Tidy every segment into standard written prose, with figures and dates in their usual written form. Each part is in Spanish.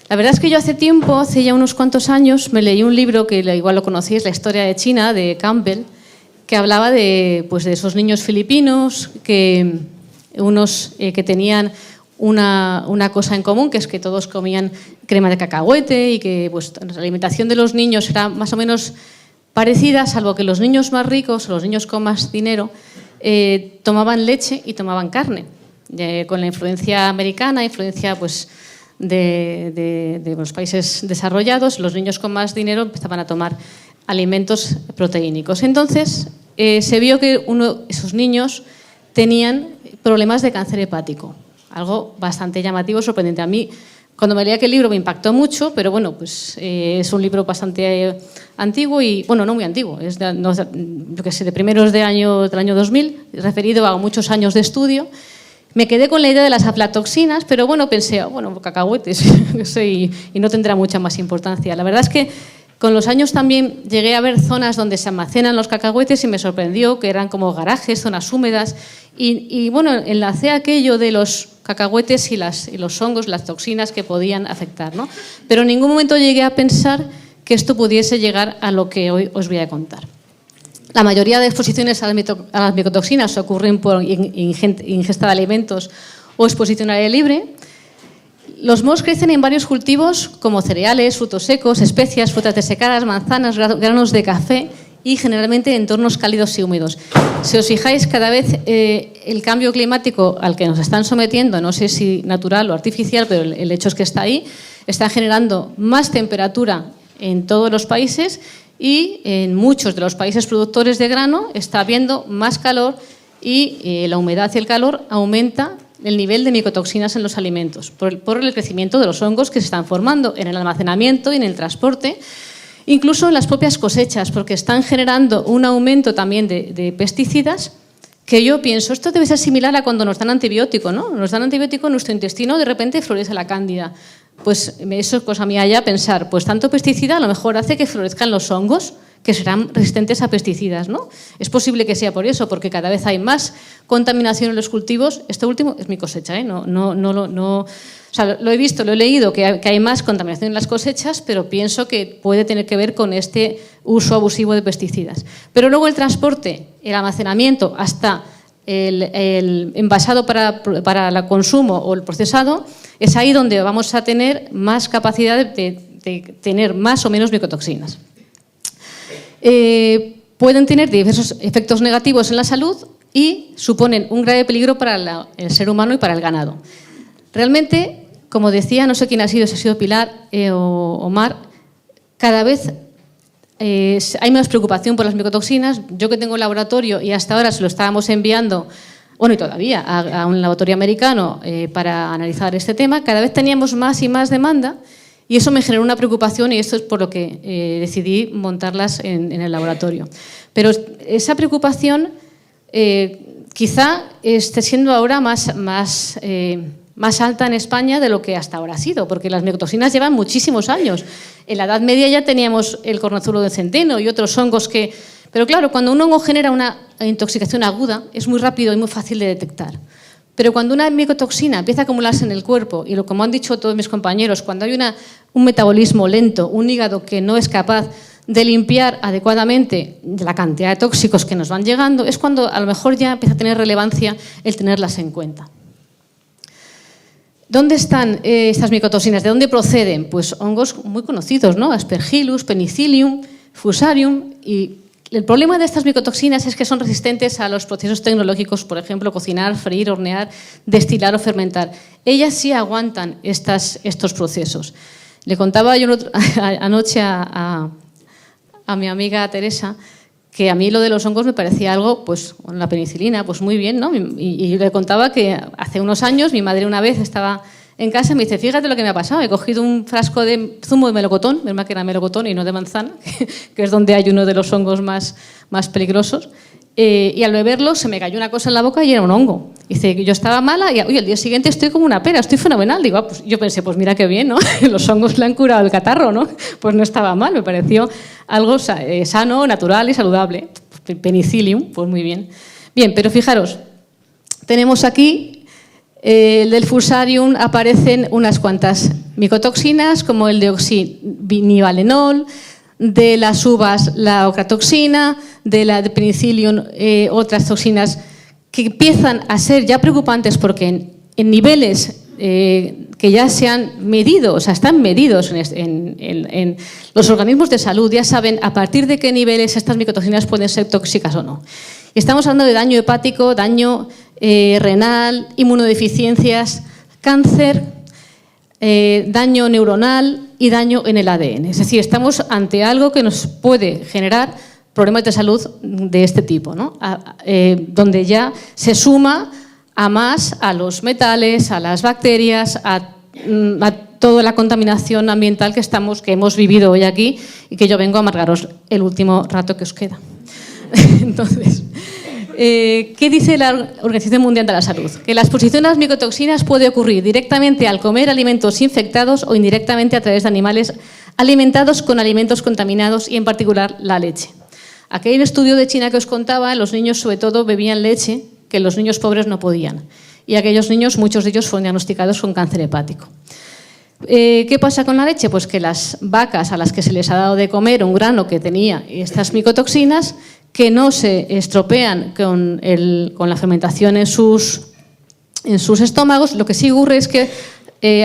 La verdad es que yo hace tiempo, hace ya unos cuantos años, me leí un libro que igual lo conocéis, La historia de China, de Campbell, que hablaba de esos niños filipinos, que unos que tenían una cosa en común, que es que todos comían crema de cacahuete y que pues, la alimentación de los niños era más o menos parecida, salvo que los niños más ricos o los niños con más dinero tomaban leche y tomaban carne. Con la influencia americana, influencia pues, de los países desarrollados, los niños con más dinero empezaban a tomar alimentos proteínicos. Entonces, se vio que esos niños tenían problemas de cáncer hepático. Algo bastante llamativo, sorprendente. A mí, cuando me leí aquel libro, me impactó mucho, pero bueno, pues es un libro bastante antiguo y, bueno, no muy antiguo, es de primeros del año 2000, referido a muchos años de estudio. Me quedé con la idea de las aflatoxinas, pero bueno, pensé, bueno, cacahuetes, y no tendrá mucha más importancia. La verdad es que con los años también llegué a ver zonas donde se almacenan los cacahuetes y me sorprendió que eran como garajes, zonas húmedas. Y bueno, enlacé aquello de los cacahuetes y los hongos, las toxinas que podían afectar, ¿no? Pero en ningún momento llegué a pensar que esto pudiese llegar a lo que hoy os voy a contar. La mayoría de exposiciones a las micotoxinas ocurren por ingesta de alimentos o exposición al aire libre. Los mohos crecen en varios cultivos como cereales, frutos secos, especias, frutas desecadas, manzanas, granos de café y generalmente en entornos cálidos y húmedos. Si os fijáis, cada vez el cambio climático al que nos están sometiendo, no sé si natural o artificial, pero el hecho es que está ahí, está generando más temperatura en todos los países y en muchos de los países productores de grano está habiendo más calor y la humedad y el calor aumenta el nivel de micotoxinas en los alimentos por el crecimiento de los hongos que se están formando en el almacenamiento y en el transporte, incluso en las propias cosechas, porque están generando un aumento también de pesticidas que yo pienso, esto debe ser similar a cuando nos dan antibiótico, ¿no? Nos dan antibiótico en nuestro intestino, de repente florece la cándida. Pues eso es cosa mía ya pensar, pues tanto pesticida a lo mejor hace que florezcan los hongos que serán resistentes a pesticidas, ¿no? Es posible que sea por eso, porque cada vez hay más contaminación en los cultivos. Esto último es mi cosecha, ¿eh? O sea, lo he visto, lo he leído, que hay más contaminación en las cosechas, pero pienso que puede tener que ver con este uso abusivo de pesticidas. Pero luego el transporte, el almacenamiento, hasta el envasado para el consumo o el procesado, es ahí donde vamos a tener más capacidad de tener más o menos micotoxinas. Pueden tener diversos efectos negativos en la salud y suponen un grave peligro para el ser humano y para el ganado. Realmente, como decía, no sé quién ha sido, si ha sido Pilar o Omar, cada vez hay más preocupación por las micotoxinas. Yo que tengo un laboratorio y hasta ahora se lo estábamos enviando, bueno, y todavía, a un laboratorio americano para analizar este tema, cada vez teníamos más y más demanda. Y eso me generó una preocupación y esto es por lo que decidí montarlas en el laboratorio. Pero esa preocupación quizá esté siendo ahora más alta en España de lo que hasta ahora ha sido, porque las micotoxinas llevan muchísimos años. En la Edad Media ya teníamos el cornozuelo de centeno y otros hongos que... Pero claro, cuando un hongo genera una intoxicación aguda, es muy rápido y muy fácil de detectar. Pero cuando una micotoxina empieza a acumularse en el cuerpo, y como han dicho todos mis compañeros, cuando hay un metabolismo lento, un hígado que no es capaz de limpiar adecuadamente la cantidad de tóxicos que nos van llegando, es cuando a lo mejor ya empieza a tener relevancia el tenerlas en cuenta. ¿Dónde están estas micotoxinas? ¿De dónde proceden? Pues hongos muy conocidos, ¿no? Aspergillus, Penicillium, Fusarium. Y el problema de estas micotoxinas es que son resistentes a los procesos tecnológicos, por ejemplo, cocinar, freír, hornear, destilar o fermentar. Ellas sí aguantan estos procesos. Le contaba yo anoche a mi amiga Teresa que a mí lo de los hongos me parecía algo, pues con la penicilina, pues muy bien, ¿no? Y le contaba que hace unos años mi madre una vez estaba en casa y me dice, fíjate lo que me ha pasado, he cogido un frasco de zumo de melocotón, menos mal que era melocotón y no de manzana, que es donde hay uno de los hongos más peligrosos, y al beberlo se me cayó una cosa en la boca y era un hongo. Dice que yo estaba mala y al día siguiente estoy como una pera, estoy fenomenal. Digo, pues yo pensé, pues mira qué bien, ¿no? Los hongos le han curado el catarro, ¿no? Pues no estaba mal, me pareció algo sano, natural y saludable. Penicillium, pues muy bien. Bien, pero fijaros, tenemos aquí El del Fusarium aparecen unas cuantas micotoxinas, como el deoxinivalenol, de las uvas la ocratoxina, de la de Penicillium otras toxinas que empiezan a ser ya preocupantes porque en niveles que ya se han medido, o sea, están medidos en los organismos de salud, ya saben a partir de qué niveles estas micotoxinas pueden ser tóxicas o no. Y estamos hablando de daño hepático, daño renal, inmunodeficiencias, cáncer, daño neuronal y daño en el ADN. Es decir, estamos ante algo que nos puede generar problemas de salud de este tipo, ¿no? Donde ya se suma a los metales, a las bacterias, a toda la contaminación ambiental que hemos vivido hoy aquí y que yo vengo a amargaros el último rato que os queda. Entonces, ¿qué dice la Organización Mundial de la Salud? Que la exposición a las micotoxinas puede ocurrir directamente al comer alimentos infectados o indirectamente a través de animales alimentados con alimentos contaminados y en particular la leche. Aquí hay un estudio de China que os contaba, los niños sobre todo bebían leche que los niños pobres no podían. Y aquellos niños, muchos de ellos fueron diagnosticados con cáncer hepático. ¿Qué pasa con la leche? Pues que las vacas a las que se les ha dado de comer un grano que tenía estas micotoxinas, que no se estropean con la fermentación en sus estómagos, lo que sí ocurre es que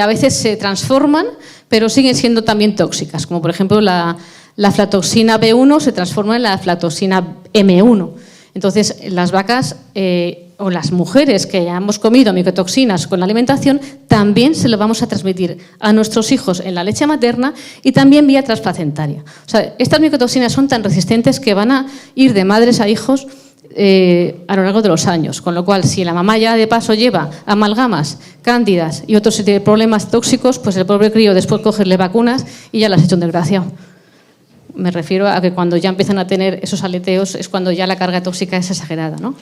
a veces se transforman, pero siguen siendo también tóxicas, como por ejemplo la aflatoxina B1 se transforma en la aflatoxina M1. Entonces, las vacas o las mujeres que hayamos comido micotoxinas con la alimentación, también se lo vamos a transmitir a nuestros hijos en la leche materna y también vía transplacentaria. O sea, estas micotoxinas son tan resistentes que van a ir de madres a hijos a lo largo de los años. Con lo cual, si la mamá ya de paso lleva amalgamas, cándidas y otros problemas tóxicos, pues el pobre crío después cogerle vacunas y ya las ha hecho un desgraciado. Me refiero a que cuando ya empiezan a tener esos aleteos es cuando ya la carga tóxica es exagerada, ¿no?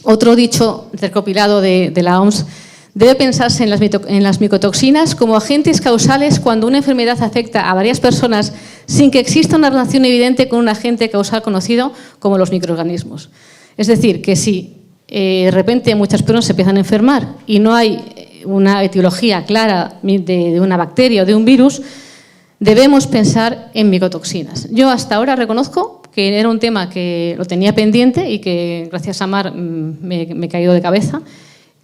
Otro dicho recopilado de la OMS: debe pensarse en las micotoxinas como agentes causales cuando una enfermedad afecta a varias personas sin que exista una relación evidente con un agente causal conocido como los microorganismos. Es decir, que si de repente muchas personas se empiezan a enfermar y no hay una etiología clara de una bacteria o de un virus, debemos pensar en micotoxinas. Yo hasta ahora reconozco que era un tema que lo tenía pendiente y que gracias a Mar me he caído de cabeza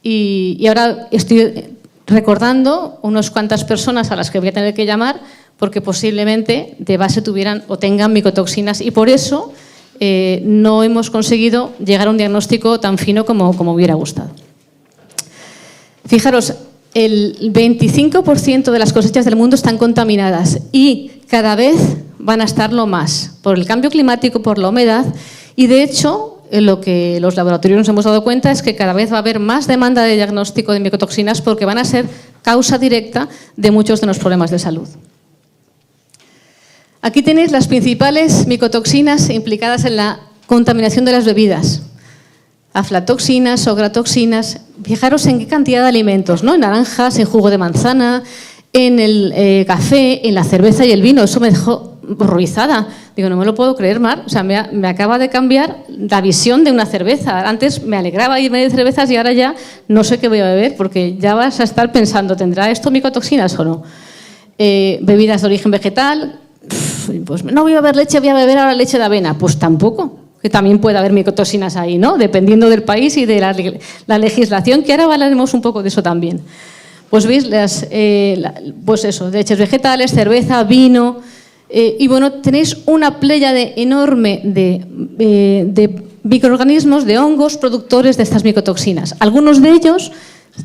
y ahora estoy recordando unas cuantas personas a las que voy a tener que llamar porque posiblemente de base tuvieran o tengan micotoxinas y por eso no hemos conseguido llegar a un diagnóstico tan fino como hubiera gustado. Fijaros, el 25% de las cosechas del mundo están contaminadas y cada vez van a estarlo más por el cambio climático, por la humedad y de hecho lo que los laboratorios nos hemos dado cuenta es que cada vez va a haber más demanda de diagnóstico de micotoxinas porque van a ser causa directa de muchos de los problemas de salud. Aquí tenéis las principales micotoxinas implicadas en la contaminación de las bebidas. Aflatoxinas, ocratoxinas, fijaros en qué cantidad de alimentos, ¿no? En naranjas, en jugo de manzana, en el café, en la cerveza y el vino. Eso me dejó horrorizada. Digo, no me lo puedo creer, Mar. O sea, me acaba de cambiar la visión de una cerveza. Antes me alegraba irme de cervezas y ahora ya no sé qué voy a beber porque ya vas a estar pensando, ¿tendrá esto micotoxinas o no? Bebidas de origen vegetal, pues no voy a beber leche, voy a beber ahora leche de avena. Pues tampoco. Que también puede haber micotoxinas ahí, ¿no? Dependiendo del país y de la legislación, que ahora hablaremos un poco de eso también. Pues veis, pues eso, leches vegetales, cerveza, vino, y bueno, tenéis una pléyade enorme de microorganismos, de hongos productores de estas micotoxinas. Algunos de ellos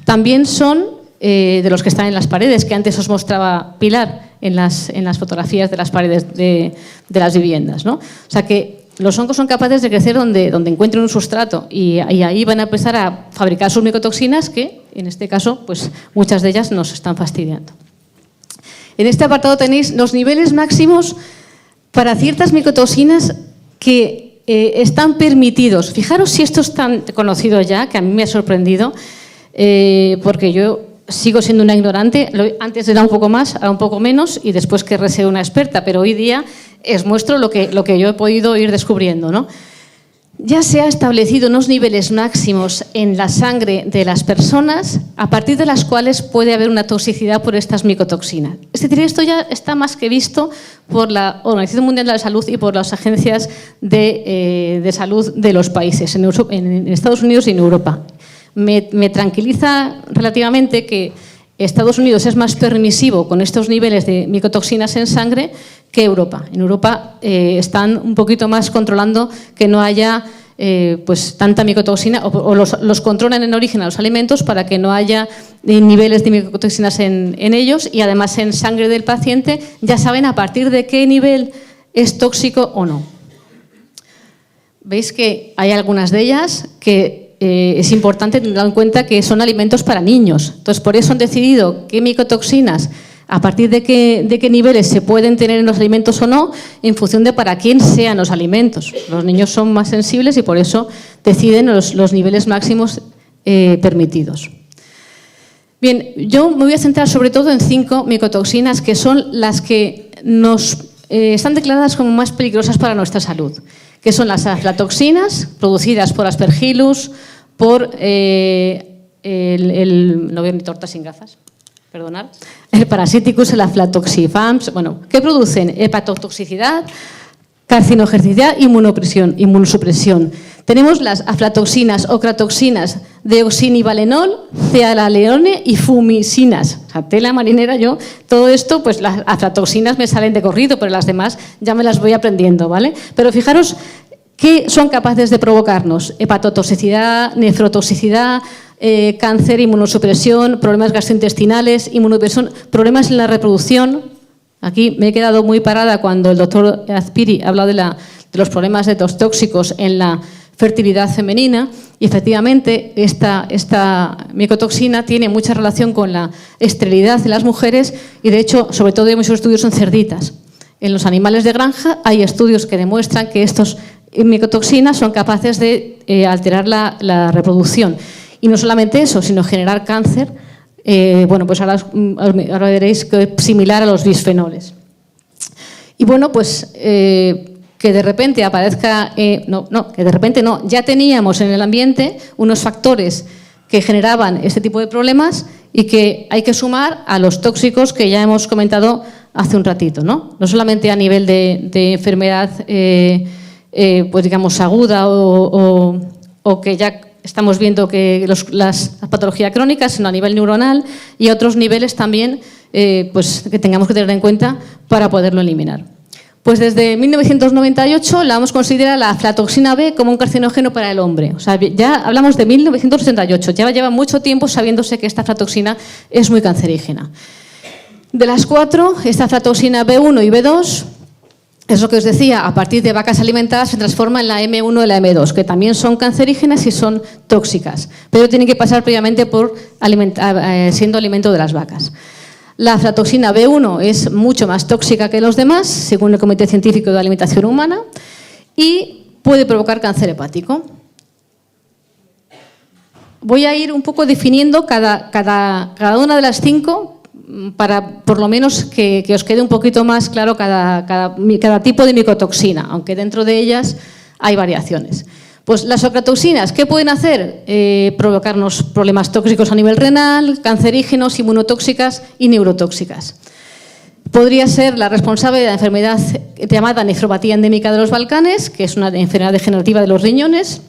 también son de los que están en las paredes, que antes os mostraba Pilar en las fotografías de las paredes de las viviendas, ¿no? O sea que los hongos son capaces de crecer donde encuentren un sustrato y ahí van a empezar a fabricar sus micotoxinas que, en este caso, pues muchas de ellas nos están fastidiando. En este apartado tenéis los niveles máximos para ciertas micotoxinas que están permitidos. Fijaros si esto es tan conocido ya, que a mí me ha sorprendido, porque yo sigo siendo una ignorante, antes era un poco más, ahora un poco menos y después querré ser una experta, pero hoy día os muestro lo que yo he podido ir descubriendo, ¿no? Ya se ha establecido unos niveles máximos en la sangre de las personas a partir de las cuales puede haber una toxicidad por estas micotoxinas. Es decir, esto ya está más que visto por la Organización Mundial de la Salud y por las agencias de salud de los países, en Estados Unidos y en Europa. Me tranquiliza relativamente que Estados Unidos es más permisivo con estos niveles de micotoxinas en sangre que Europa. En Europa están un poquito más controlando que no haya pues tanta micotoxina o los controlan en origen a los alimentos para que no haya niveles de micotoxinas en ellos, y además en sangre del paciente ya saben a partir de qué nivel es tóxico o no. Veis que hay algunas de ellas que es importante tener en cuenta que son alimentos para niños. Entonces, por eso han decidido qué micotoxinas, a partir de qué niveles se pueden tener en los alimentos o no, en función de para quién sean los alimentos. Los niños son más sensibles y por eso deciden los niveles máximos permitidos. Bien, yo me voy a centrar sobre todo en 5 micotoxinas que son las que están declaradas como más peligrosas para nuestra salud, que son las aflatoxinas, producidas por Aspergillus, por no veo ni torta sin gafas, perdonad, el Parasiticus, el Aflatoxifams, bueno, que producen hepatotoxicidad, carcinogenicidad, inmunosupresión. Tenemos las aflatoxinas, ocratoxinas, deoxinivalenol, cearaleone y fumicinas. O sea, tela marinera yo, todo esto, pues las aflatoxinas me salen de corrido, pero las demás ya me las voy aprendiendo, ¿vale? Pero fijaros qué son capaces de provocarnos: hepatotoxicidad, nefrotoxicidad, cáncer, inmunosupresión, problemas gastrointestinales, inmunosupresión, problemas en la reproducción. Aquí me he quedado muy parada cuando el doctor Azpiri ha hablado de los problemas de los tóxicos en la fertilidad femenina, y efectivamente esta micotoxina tiene mucha relación con la esterilidad de las mujeres, y de hecho, sobre todo hay muchos estudios en cerditas. En los animales de granja hay estudios que demuestran que estas micotoxinas son capaces de alterar la reproducción. Y no solamente eso, sino generar cáncer. Bueno, pues ahora veréis que es similar a los bisfenoles. Y bueno, pues que de repente aparezca, que de repente no, ya teníamos en el ambiente unos factores que generaban este tipo de problemas y que hay que sumar a los tóxicos que ya hemos comentado hace un ratito, ¿no? No solamente a nivel de enfermedad, pues digamos aguda o que ya estamos viendo que las patologías crónicas, sino a nivel neuronal y a otros niveles también pues que tengamos que tener en cuenta para poderlo eliminar. Pues desde 1998 la OMS considera la aflatoxina B como un carcinógeno para el hombre. O sea, ya hablamos de 1968, ya lleva mucho tiempo sabiéndose que esta aflatoxina es muy cancerígena. De las 4, esta aflatoxina B1 y B2, es lo que os decía, a partir de vacas alimentadas se transforma en la M1 y la M2, que también son cancerígenas y son tóxicas, pero tienen que pasar previamente por siendo alimento de las vacas. La aflatoxina B1 es mucho más tóxica que los demás, según el Comité Científico de Alimentación Humana, y puede provocar cáncer hepático. Voy a ir un poco definiendo cada una de las 5 para por lo menos que os quede un poquito más claro cada tipo de micotoxina, aunque dentro de ellas hay variaciones. Pues las ocratoxinas, ¿qué pueden hacer? Provocarnos problemas tóxicos a nivel renal, cancerígenos, inmunotóxicas y neurotóxicas. Podría ser la responsable de la enfermedad llamada nefropatía endémica de los Balcanes, que es una enfermedad degenerativa de los riñones.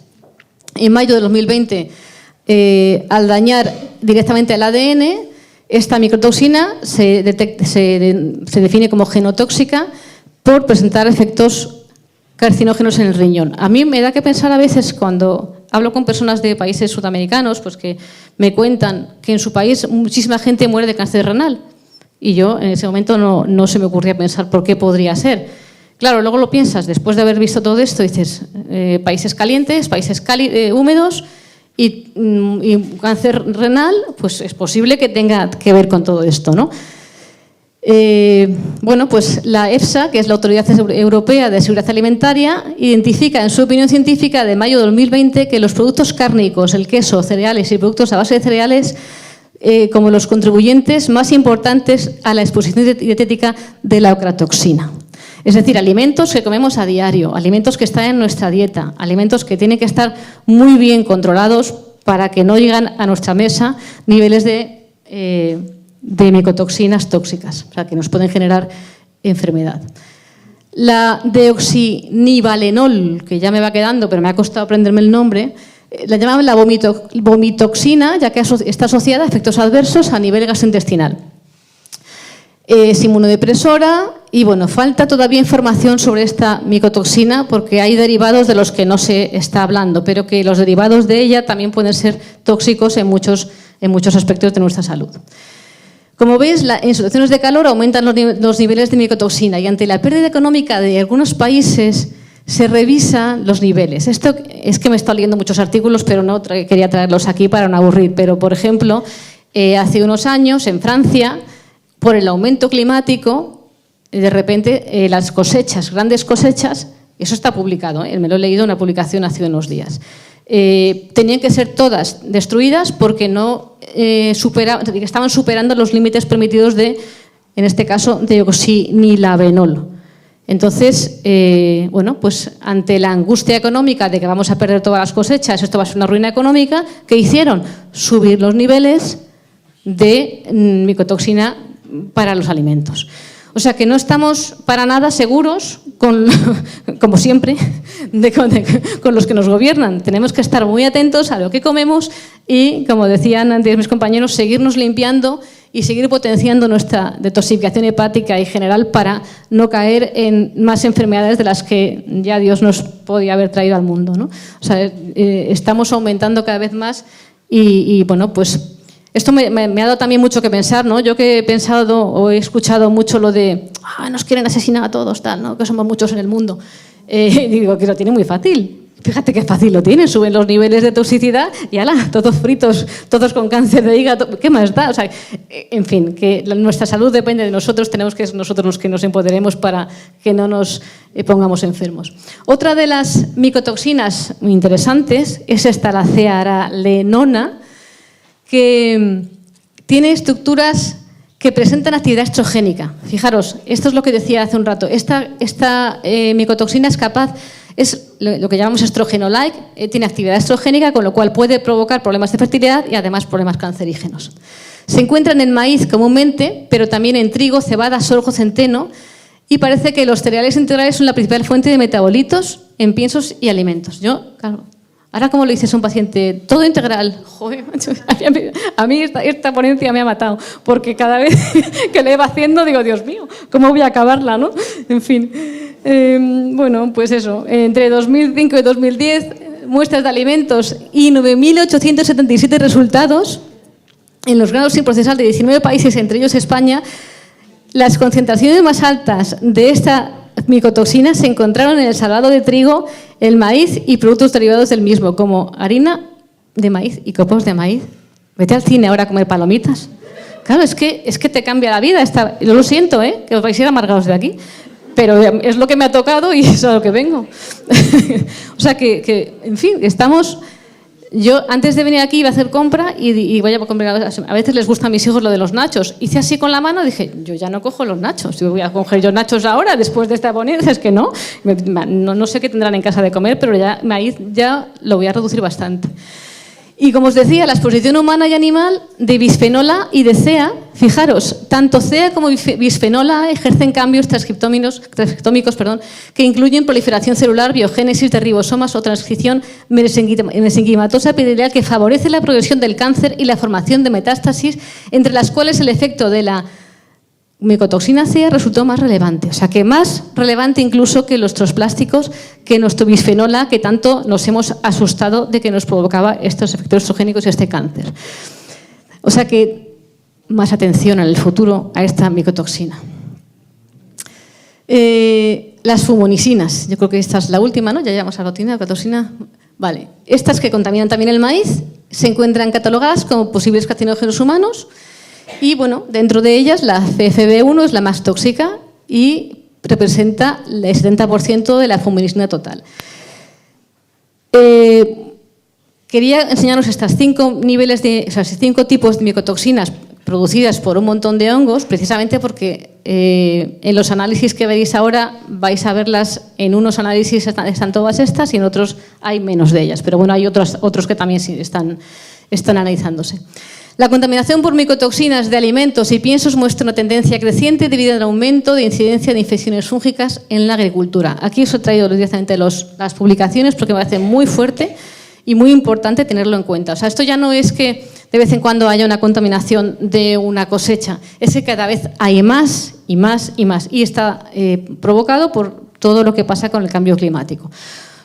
En mayo de 2020, al dañar directamente el ADN, esta micotoxina se define como genotóxica por presentar efectos carcinógenos en el riñón. A mí me da que pensar a veces cuando hablo con personas de países sudamericanos, pues que me cuentan que en su país muchísima gente muere de cáncer renal. Y yo en ese momento no se me ocurría pensar por qué podría ser. Claro, luego lo piensas, después de haber visto todo esto, dices, países calientes, países húmedos y cáncer renal, pues es posible que tenga que ver con todo esto, ¿no? Bueno, pues la EFSA, que es la Autoridad Europea de Seguridad Alimentaria, identifica en su opinión científica de mayo de 2020 que los productos cárnicos, el queso, cereales y productos a base de cereales como los contribuyentes más importantes a la exposición dietética de la ocratoxina. Es decir, alimentos que comemos a diario, alimentos que están en nuestra dieta, alimentos que tienen que estar muy bien controlados para que no lleguen a nuestra mesa niveles de micotoxinas tóxicas, o sea, que nos pueden generar enfermedad. La deoxinivalenol, que ya me va quedando, pero me ha costado aprenderme el nombre, la llamaban la vomitoxina, ya que está asociada a efectos adversos a nivel gastrointestinal. Es inmunodepresora y, bueno, falta todavía información sobre esta micotoxina porque hay derivados de los que no se está hablando, pero que los derivados de ella también pueden ser tóxicos en muchos aspectos de nuestra salud. Como veis, en situaciones de calor aumentan los niveles de micotoxina y ante la pérdida económica de algunos países se revisan los niveles. Esto es que me he estado leyendo muchos artículos, pero no quería traerlos aquí para no aburrir. Pero, por ejemplo, hace unos años en Francia, por el aumento climático, de repente las cosechas, grandes cosechas, eso está publicado, me lo he leído en una publicación hace unos días, tenían que ser todas destruidas porque estaban superando los límites permitidos de, en este caso, deoxinivalenol. Entonces, bueno, pues ante la angustia económica de que vamos a perder todas las cosechas, esto va a ser una ruina económica, ¿qué hicieron? Subir los niveles de micotoxina para los alimentos. O sea que no estamos para nada seguros, como siempre, con los que nos gobiernan. Tenemos que estar muy atentos a lo que comemos y, como decían antes mis compañeros, seguirnos limpiando y seguir potenciando nuestra detoxificación hepática y general para no caer en más enfermedades de las que ya Dios nos podía haber traído al mundo, ¿no? O sea, estamos aumentando cada vez más y bueno, pues esto me ha dado también mucho que pensar, ¿no? Yo que he pensado o he escuchado mucho lo de nos quieren asesinar a todos, tal, ¿no? Que somos muchos en el mundo. Digo que lo tiene muy fácil. Fíjate qué fácil lo tienen, suben los niveles de toxicidad y ¡hala! Todos fritos, todos con cáncer de hígado, ¿qué más da? O sea, en fin, que nuestra salud depende de nosotros, tenemos que ser nosotros los que nos empoderemos para que no nos pongamos enfermos. Otra de las micotoxinas muy interesantes es esta, la zearalenona, que tiene estructuras que presentan actividad estrogénica. Fijaros, esto es lo que decía hace un rato. Esta micotoxina es capaz, es lo que llamamos estrógeno-like, tiene actividad estrogénica, con lo cual puede provocar problemas de fertilidad y además problemas cancerígenos. Se encuentra en el maíz comúnmente, pero también en trigo, cebada, sorgo, centeno, y parece que los cereales integrales son la principal fuente de metabolitos en piensos y alimentos. Yo, claro, ahora, ¿cómo le dices a un paciente? Todo integral. Joder, a mí esta ponencia me ha matado, porque cada vez que le iba haciendo digo, Dios mío, ¿cómo voy a acabarla, no? En fin, bueno, pues eso, entre 2005 y 2010, muestras de alimentos y 9.877 resultados en los granos sin procesar de 19 países, entre ellos España. Las concentraciones más altas de esta micotoxinas se encontraron en el salvado de trigo, el maíz y productos derivados del mismo, como harina de maíz y copos de maíz. Vete al cine ahora a comer palomitas. Claro, es que te cambia la vida. Yo lo siento, que os vais a ir amargados de aquí, pero es lo que me ha tocado y es a lo que vengo. O sea que, en fin, estamos... Yo antes de venir aquí iba a hacer compra y voy a comprar. A veces les gusta a mis hijos lo de los nachos. Hice así con la mano y dije, yo ya no cojo los nachos. Yo voy a coger yo nachos ahora, después de esta ponencia. Es que no sé qué tendrán en casa de comer, pero ya maíz ya lo voy a reducir bastante. Y como os decía, la exposición humana y animal de bisfenol A y de CEA, fijaros, tanto CEA como bisfenol A ejercen cambios transcriptómicos, que incluyen proliferación celular, biogénesis de ribosomas o transcripción mesenquimatosa epitelial que favorece la progresión del cáncer y la formación de metástasis, entre las cuales el efecto de la micotoxina C resultó más relevante, o sea que más relevante incluso que los trosplásticos, que nuestro bisfenol A, que tanto nos hemos asustado de que nos provocaba estos efectos estrogénicos y este cáncer. O sea que más atención en el futuro a esta micotoxina. Las fumonicinas, yo creo que esta es la última, ¿no? Ya llevamos a la rutina, micotoxina. Vale, estas que contaminan también el maíz se encuentran catalogadas como posibles carcinógenos humanos. Y bueno, dentro de ellas la CFB1 es la más tóxica y representa el 70% de la fumonicina total. Quería enseñaros estos 5 tipos de micotoxinas producidas por un montón de hongos, precisamente porque en los análisis que veréis ahora vais a verlas, en unos análisis están todas estas y en otros hay menos de ellas, pero bueno, hay otros que también sí están analizándose. La contaminación por micotoxinas de alimentos y piensos muestra una tendencia creciente debido al aumento de incidencia de infecciones fúngicas en la agricultura. Aquí os he traído directamente las publicaciones porque me parece muy fuerte y muy importante tenerlo en cuenta. O sea, esto ya no es que de vez en cuando haya una contaminación de una cosecha, es que cada vez hay más y más y más, y está provocado por todo lo que pasa con el cambio climático.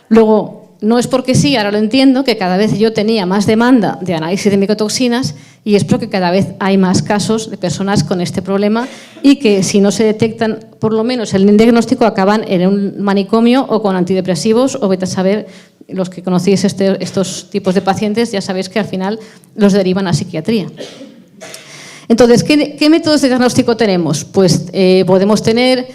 Luego, no es porque sí, ahora lo entiendo, que cada vez yo tenía más demanda de análisis de micotoxinas y es porque cada vez hay más casos de personas con este problema y que si no se detectan, por lo menos el diagnóstico, acaban en un manicomio o con antidepresivos o vete a saber. Los que conocéis estos tipos de pacientes ya sabéis que al final los derivan a psiquiatría. Entonces, ¿qué métodos de diagnóstico tenemos? Pues podemos tener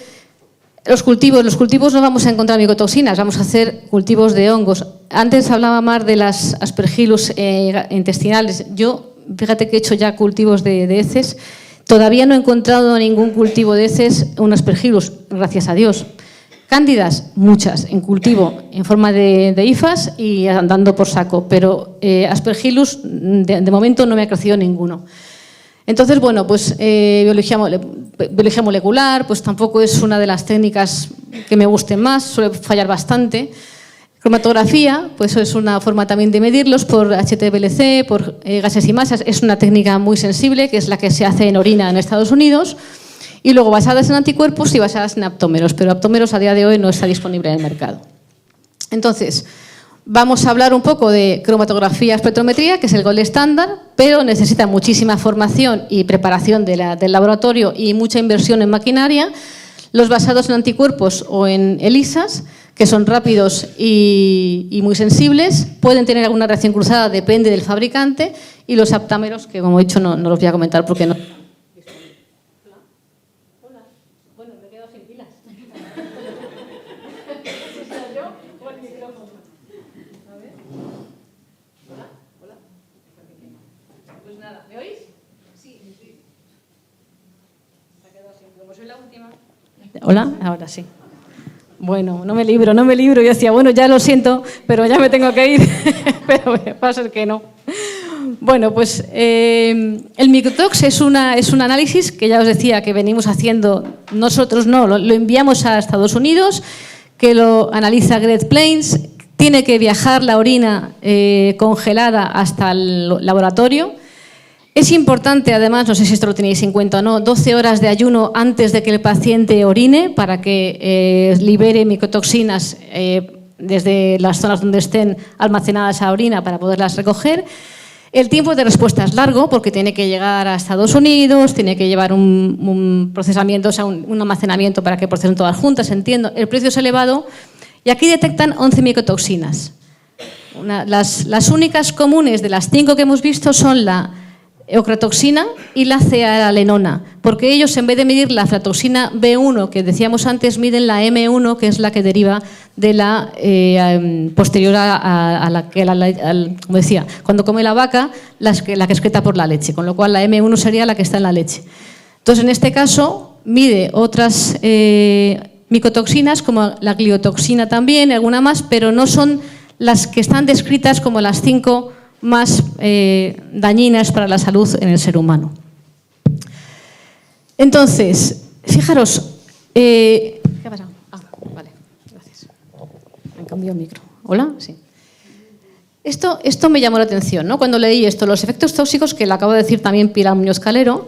los cultivos. Los cultivos no vamos a encontrar micotoxinas, vamos a hacer cultivos de hongos. Antes hablaba más de las Aspergillus intestinales. Yo, fíjate que he hecho ya cultivos de heces. Todavía no he encontrado ningún cultivo de heces, un Aspergillus, gracias a Dios. Cándidas, muchas, en cultivo, en forma de hifas y andando por saco, pero Aspergillus de momento no me ha crecido ninguno. Entonces, bueno, pues biología molecular, pues tampoco es una de las técnicas que me gusten más, suele fallar bastante. Cromatografía, pues eso es una forma también de medirlos por HTVLC, por gases y masas, es una técnica muy sensible, que es la que se hace en orina en Estados Unidos. Y luego basadas en anticuerpos y basadas en aptómeros, pero aptómeros a día de hoy no está disponible en el mercado. Entonces, vamos a hablar un poco de cromatografía espectrometría, que es el gold estándar, pero necesita muchísima formación y preparación del laboratorio y mucha inversión en maquinaria. Los basados en anticuerpos o en ELISAs, que son rápidos y muy sensibles, pueden tener alguna reacción cruzada, depende del fabricante, y los aptámeros, que como he dicho no los voy a comentar porque no. Hola, ahora sí. Bueno, no me libro. Yo decía, bueno, ya lo siento, pero ya me tengo que ir. Pero va a ser que no. Bueno, pues el micotox es un análisis que ya os decía que venimos haciendo nosotros, lo enviamos a Estados Unidos, que lo analiza Great Plains, tiene que viajar la orina congelada hasta el laboratorio. Es importante, además, no sé si esto lo tenéis en cuenta o no, 12 horas de ayuno antes de que el paciente orine para que libere micotoxinas desde las zonas donde estén almacenadas a orina para poderlas recoger. El tiempo de respuesta es largo porque tiene que llegar a Estados Unidos, tiene que llevar un procesamiento, o sea, un almacenamiento para que procesen todas juntas, entiendo. El precio es elevado y aquí detectan 11 micotoxinas. Las únicas comunes de las 5 que hemos visto son la ocratoxina y la cearalenona, porque ellos en vez de medir la aflatoxina B1 que decíamos antes, miden la M1, que es la que deriva de la posterior a la que, como decía, cuando come la vaca, la que excreta por la leche, con lo cual la M1 sería la que está en la leche. Entonces, en este caso, mide otras micotoxinas, como la gliotoxina también, alguna más, pero no son las que están descritas como las 5 más dañinas para la salud en el ser humano. Entonces, fijaros, ¿qué ha pasado? Ah, vale, gracias. Me han cambiado el micro. ¿Hola? Sí. Esto me llamó la atención, ¿no? Cuando leí esto, los efectos tóxicos, que le acabo de decir también Pilar Muñoz Calero,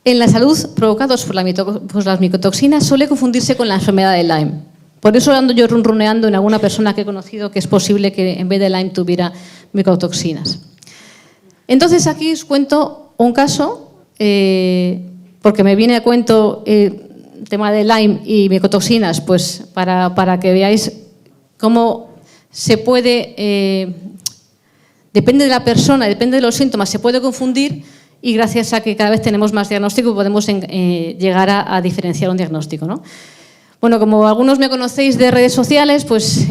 en la salud provocados por las micotoxinas suele confundirse con la enfermedad de Lyme. Por eso ando yo runruneando en alguna persona que he conocido que es posible que en vez de Lyme tuviera micotoxinas. Entonces aquí os cuento un caso, porque me viene a cuento el tema de Lyme y micotoxinas, pues para que veáis cómo se puede, depende de la persona, depende de los síntomas, se puede confundir y gracias a que cada vez tenemos más diagnóstico podemos llegar a diferenciar un diagnóstico, ¿no? Bueno, como algunos me conocéis de redes sociales, pues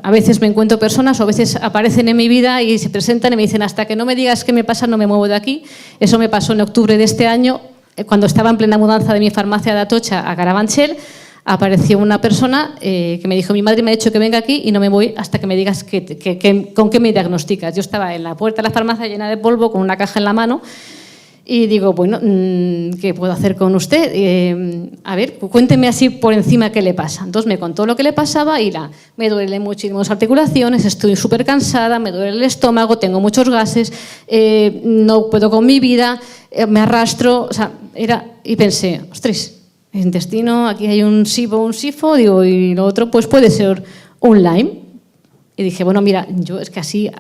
a veces me encuentro personas o a veces aparecen en mi vida y se presentan y me dicen hasta que no me digas qué me pasa no me muevo de aquí. Eso me pasó en octubre de este año. cuando estaba en plena mudanza de mi farmacia de Atocha a Carabanchel, apareció una persona que me dijo: mi madre me ha dicho que venga aquí y no me voy hasta que me digas con qué me diagnosticas. Yo estaba en la puerta de la farmacia llena de polvo, con una caja en la mano, y digo, bueno, ¿qué puedo hacer con usted? A ver, cuénteme así por encima qué le pasa. Entonces me contó lo que le pasaba y me duelen muchísimo las articulaciones, estoy súper cansada, me duele el estómago, tengo muchos gases, no puedo con mi vida, me arrastro, o sea, y pensé, ostras, intestino, aquí hay un SIBO, un SIFO, digo, y lo otro pues puede ser un Lyme. Y dije, bueno, mira, yo es que así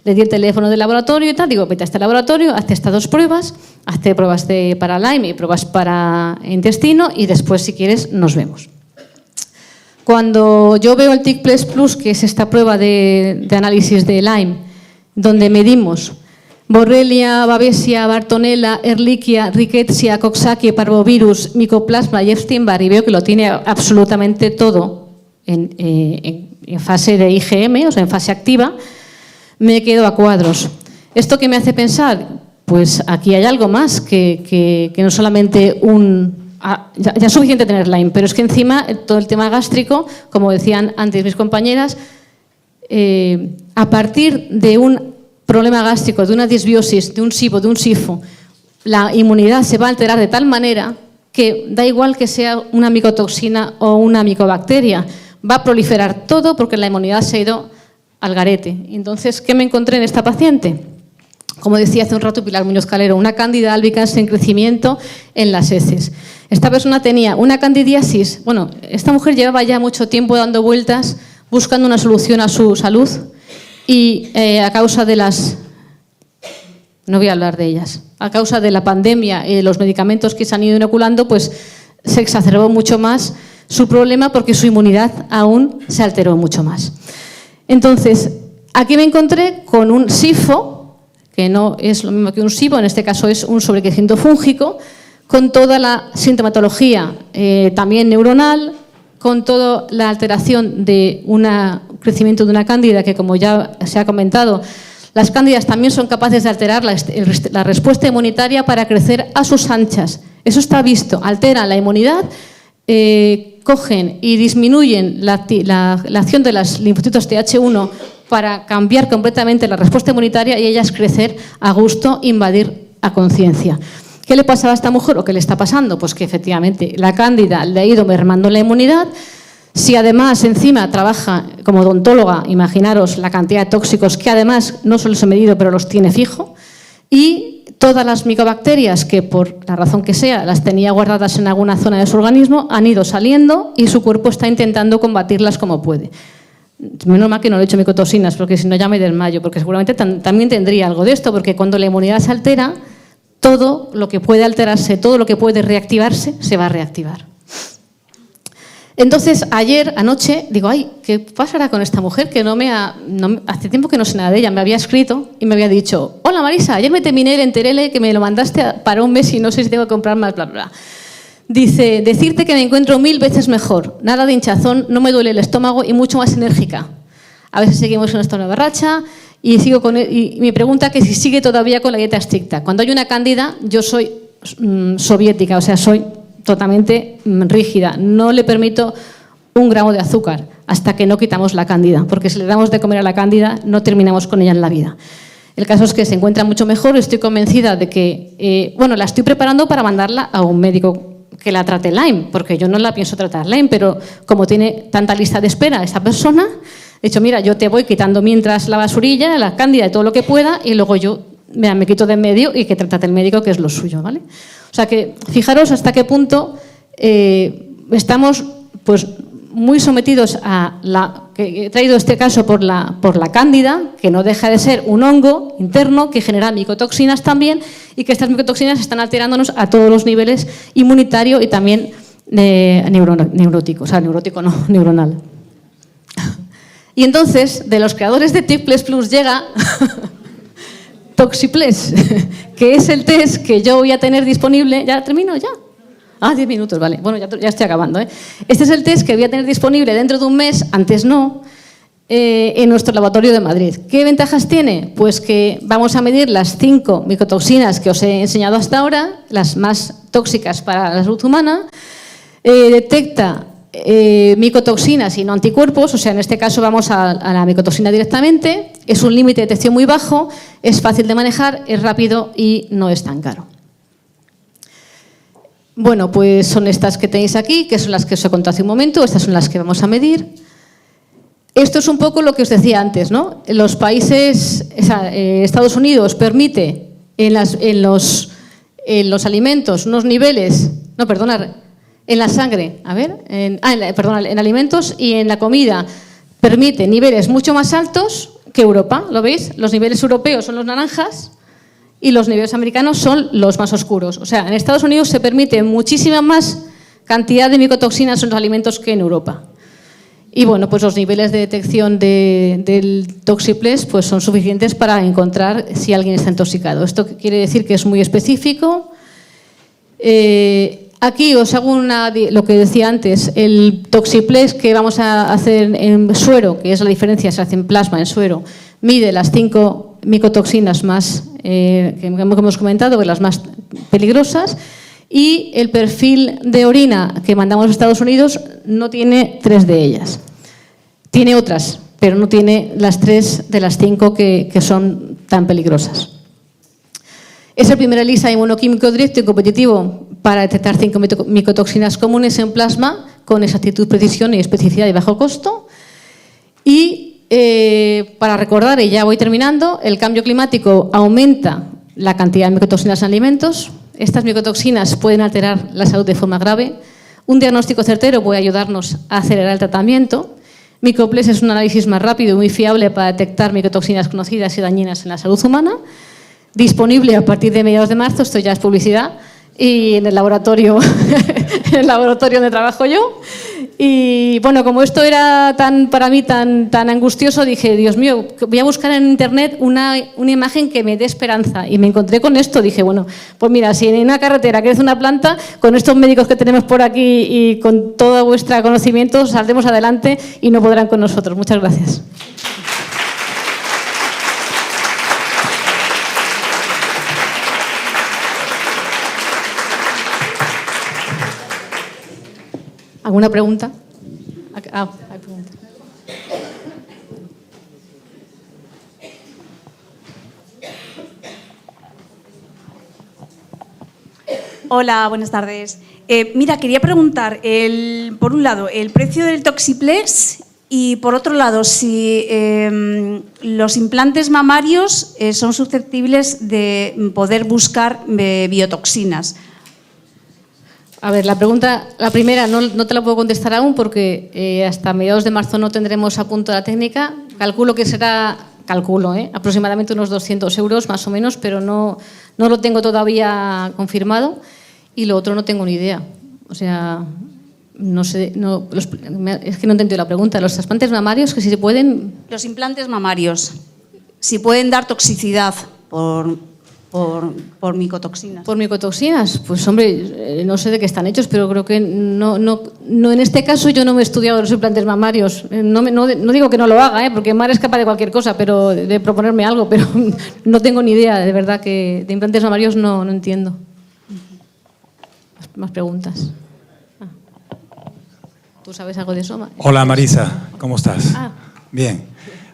le di el teléfono del laboratorio y tal, digo, vete a este laboratorio, hazte estas 2 pruebas, hazte pruebas para Lyme y pruebas para intestino y después, si quieres, nos vemos. Cuando yo veo el TIC Plus, que es esta prueba de análisis de Lyme, donde medimos Borrelia, Babesia, Bartonella, Ehrlichia, Rickettsia, Coxsackie, Parvovirus, Mycoplasma y Epstein-Barr, y veo que lo tiene absolutamente todo en fase de IgM, o sea, en fase activa, me quedo a cuadros. ¿Esto qué me hace pensar? Pues aquí hay algo más que no solamente ya es suficiente tener Lyme, pero es que encima todo el tema gástrico, como decían antes mis compañeras, a partir de un problema gástrico, de una disbiosis, de un SIBO, de un SIFO, la inmunidad se va a alterar de tal manera que da igual que sea una micotoxina o una micobacteria, va a proliferar todo porque la inmunidad se ha ido al garete. Entonces, ¿qué me encontré en esta paciente? Como decía hace un rato Pilar Muñoz Calero, una Candida albicans en crecimiento en las heces. Esta persona tenía una candidiasis. Bueno, esta mujer llevaba ya mucho tiempo dando vueltas buscando una solución a su salud y a causa de no voy a hablar de ellas, a causa de la pandemia y de los medicamentos que se han ido inoculando, pues se exacerbó mucho más su problema porque su inmunidad aún se alteró mucho más. Entonces, aquí me encontré con un SIFO, que no es lo mismo que un SIBO, en este caso es un sobrecrecimiento fúngico, con toda la sintomatología también neuronal, con toda la alteración de un crecimiento de una cándida, que como ya se ha comentado, las cándidas también son capaces de alterar la respuesta inmunitaria para crecer a sus anchas. Eso está visto, alteran la inmunidad, cogen y disminuyen la acción de los linfocitos Th1 para cambiar completamente la respuesta inmunitaria y ellas crecer a gusto, invadir a conciencia. ¿Qué le pasaba a esta mujer o qué le está pasando? Pues que efectivamente la cándida le ha ido mermando la inmunidad. Si además encima trabaja como odontóloga, imaginaros la cantidad de tóxicos que además no solo se ha medido pero los tiene fijo, y todas las micobacterias que por la razón que sea las tenía guardadas en alguna zona de su organismo han ido saliendo y su cuerpo está intentando combatirlas como puede. Menos mal que no le he hecho micotoxinas, porque si no ya me desmayo, porque seguramente también tendría algo de esto, porque cuando la inmunidad se altera, todo lo que puede alterarse, todo lo que puede reactivarse, se va a reactivar. Entonces, anoche, digo, ay, ¿qué pasará con esta mujer? Que hace tiempo que no sé nada de ella. Me había escrito y me había dicho, hola Marisa, ayer me terminé el Enterele que me lo mandaste para un mes y no sé si tengo que comprar más, bla, bla. Dice, decirte que me encuentro 1000 veces mejor, nada de hinchazón, no me duele el estómago y mucho más enérgica. A veces seguimos en esta nueva racha y sigo y me pregunta que si sigue todavía con la dieta estricta. Cuando hay una cándida, yo soy soviética, o sea, soy totalmente rígida. No le permito un gramo de azúcar hasta que no quitamos la cándida, porque si le damos de comer a la cándida, no terminamos con ella en la vida. El caso es que se encuentra mucho mejor y estoy convencida de que, la estoy preparando para mandarla a un médico que la trate Lyme, porque yo no la pienso tratar Lyme, pero como tiene tanta lista de espera esa persona, he dicho, mira, yo te voy quitando mientras la basurilla, la cándida y todo lo que pueda, y luego yo me quito de en medio y que trate el médico, que es lo suyo, ¿vale? O sea que fijaros hasta qué punto estamos pues muy sometidos que he traído este caso por la cándida, que no deja de ser un hongo interno que genera micotoxinas también, y que estas micotoxinas están alterándonos a todos los niveles inmunitario y también neurótico, o sea, neurótico no, neuronal. Y entonces, de los creadores de TIC Plus llega Toxiples, que es el test que yo voy a tener disponible. ¿Ya termino? ¿Ya? 10 minutos, vale. Bueno, ya estoy acabando, ¿eh? Este es el test que voy a tener disponible dentro de un mes, antes no, en nuestro laboratorio de Madrid. ¿Qué ventajas tiene? Pues que vamos a medir las 5 micotoxinas que os he enseñado hasta ahora, las más tóxicas para la salud humana. Detecta micotoxinas y no anticuerpos, o sea, en este caso vamos a la micotoxina directamente. Es un límite de detección muy bajo, es fácil de manejar, es rápido y no es tan caro. Bueno, pues son estas que tenéis aquí, que son las que os he contado hace un momento, estas son las que vamos a medir. Esto es un poco lo que os decía antes, ¿no? Los países, Estados Unidos permite en los alimentos unos niveles, no, perdonad, en la sangre, en alimentos y en la comida permite niveles mucho más altos que Europa, ¿lo veis? Los niveles europeos son los naranjas y los niveles americanos son los más oscuros. O sea, en Estados Unidos se permite muchísima más cantidad de micotoxinas en los alimentos que en Europa. Y bueno, pues los niveles de detección del Toxiplex pues son suficientes para encontrar si alguien está intoxicado. Esto quiere decir que es muy específico. Aquí os hago lo que decía antes, el Toxiplex que vamos a hacer en suero, que es la diferencia, se hace en plasma, en suero, mide las 5 micotoxinas más que hemos comentado, las más peligrosas. Y el perfil de orina que mandamos a Estados Unidos no tiene 3 de ellas. Tiene otras, pero no tiene las 3 de las 5 que son tan peligrosas. Es el primer ELISA inmunoquímico directo y competitivo para detectar 5 micotoxinas comunes en plasma con exactitud, precisión y especificidad de bajo costo. Y para recordar, y ya voy terminando, el cambio climático aumenta la cantidad de micotoxinas en alimentos. Estas micotoxinas pueden alterar la salud de forma grave. Un diagnóstico certero puede ayudarnos a acelerar el tratamiento. Micoplex es un análisis más rápido y muy fiable para detectar micotoxinas conocidas y dañinas en la salud humana. Disponible a partir de mediados de marzo, esto ya es publicidad, y en el laboratorio, donde trabajo yo. Y bueno, como esto era para mí tan angustioso, dije, Dios mío, voy a buscar en internet una imagen que me dé esperanza. Y me encontré con esto, dije, bueno, pues mira, si en una carretera crece una planta, con estos médicos que tenemos por aquí y con todo vuestro conocimiento, saldremos adelante y no podrán con nosotros. Muchas gracias. ¿Alguna pregunta? Hay pregunta. Hola, buenas tardes. Mira, quería preguntar, por un lado, el precio del Toxiplex y, por otro lado, si los implantes mamarios son susceptibles de poder buscar biotoxinas. A ver, la primera no te la puedo contestar aún porque hasta mediados de marzo no tendremos a punto la técnica. Calculo que será, aproximadamente unos 200 euros más o menos, pero no lo tengo todavía confirmado. Y lo otro no tengo ni idea. O sea, no sé, es que no he entendido la pregunta. ¿Los trasplantes mamarios que si se pueden...? Los implantes mamarios, si pueden dar toxicidad por micotoxinas. Por micotoxinas, pues hombre, no sé de qué están hechos, pero creo que no en este caso yo no me he estudiado los implantes mamarios. No digo que no lo haga, porque Mar es capaz de cualquier cosa, pero de proponerme algo, pero no tengo ni idea, de verdad, que de implantes mamarios no entiendo. Más preguntas. ¿Tú sabes algo de eso? Hola Marisa, ¿cómo estás? Ah. Bien.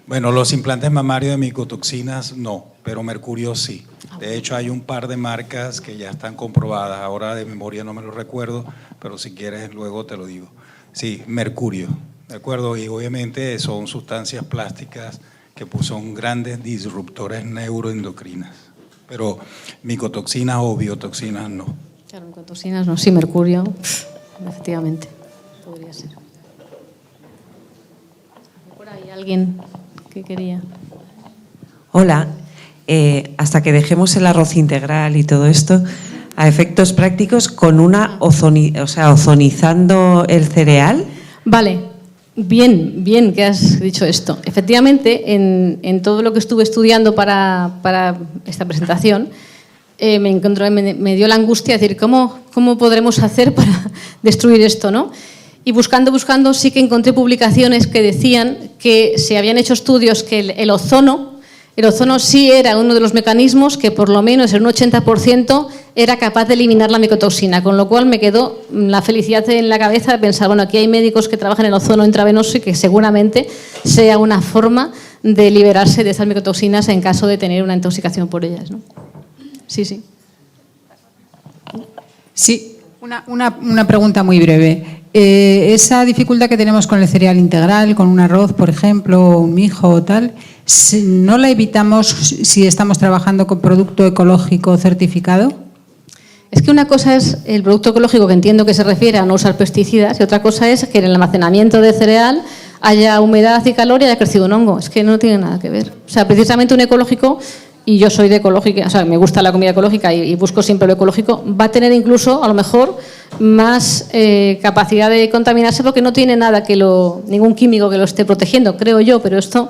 Bueno, los implantes mamarios de micotoxinas no, pero mercurio sí. De hecho, hay un par de marcas que ya están comprobadas. Ahora de memoria no me lo recuerdo, pero si quieres luego te lo digo. Sí, mercurio, ¿de acuerdo? Y obviamente son sustancias plásticas que son grandes disruptores neuroendocrinas. Pero micotoxinas o biotoxinas no. Claro, micotoxinas no, sí, mercurio, efectivamente, podría ser. Por ahí alguien que quería. Hola, hasta que dejemos el arroz integral y todo esto, a efectos prácticos, con ozonizando el cereal. Vale, bien que has dicho esto. Efectivamente, en todo lo que estuve estudiando para esta presentación, me dio la angustia de decir, ¿cómo podremos hacer para destruir esto, ¿no? Y buscando sí que encontré publicaciones que decían que se habían hecho estudios que el ozono sí era uno de los mecanismos que por lo menos en un 80% era capaz de eliminar la micotoxina, con lo cual me quedó la felicidad en la cabeza de pensar, bueno, aquí hay médicos que trabajan en el ozono intravenoso y que seguramente sea una forma de liberarse de esas micotoxinas en caso de tener una intoxicación por ellas, ¿no? Sí, sí. Sí, una pregunta muy breve. Esa dificultad que tenemos con el cereal integral, con un arroz, por ejemplo, un mijo o tal, ¿no la evitamos si estamos trabajando con producto ecológico certificado? Es que una cosa es el producto ecológico, que entiendo que se refiere a no usar pesticidas, y otra cosa es que en el almacenamiento de cereal haya humedad y calor y haya crecido un hongo. Es que no tiene nada que ver. O sea, precisamente un ecológico, y yo soy de ecológica, o sea, me gusta la comida ecológica y busco siempre lo ecológico, va a tener incluso, a lo mejor, más capacidad de contaminarse porque no tiene nada ningún químico que lo esté protegiendo, creo yo, pero esto,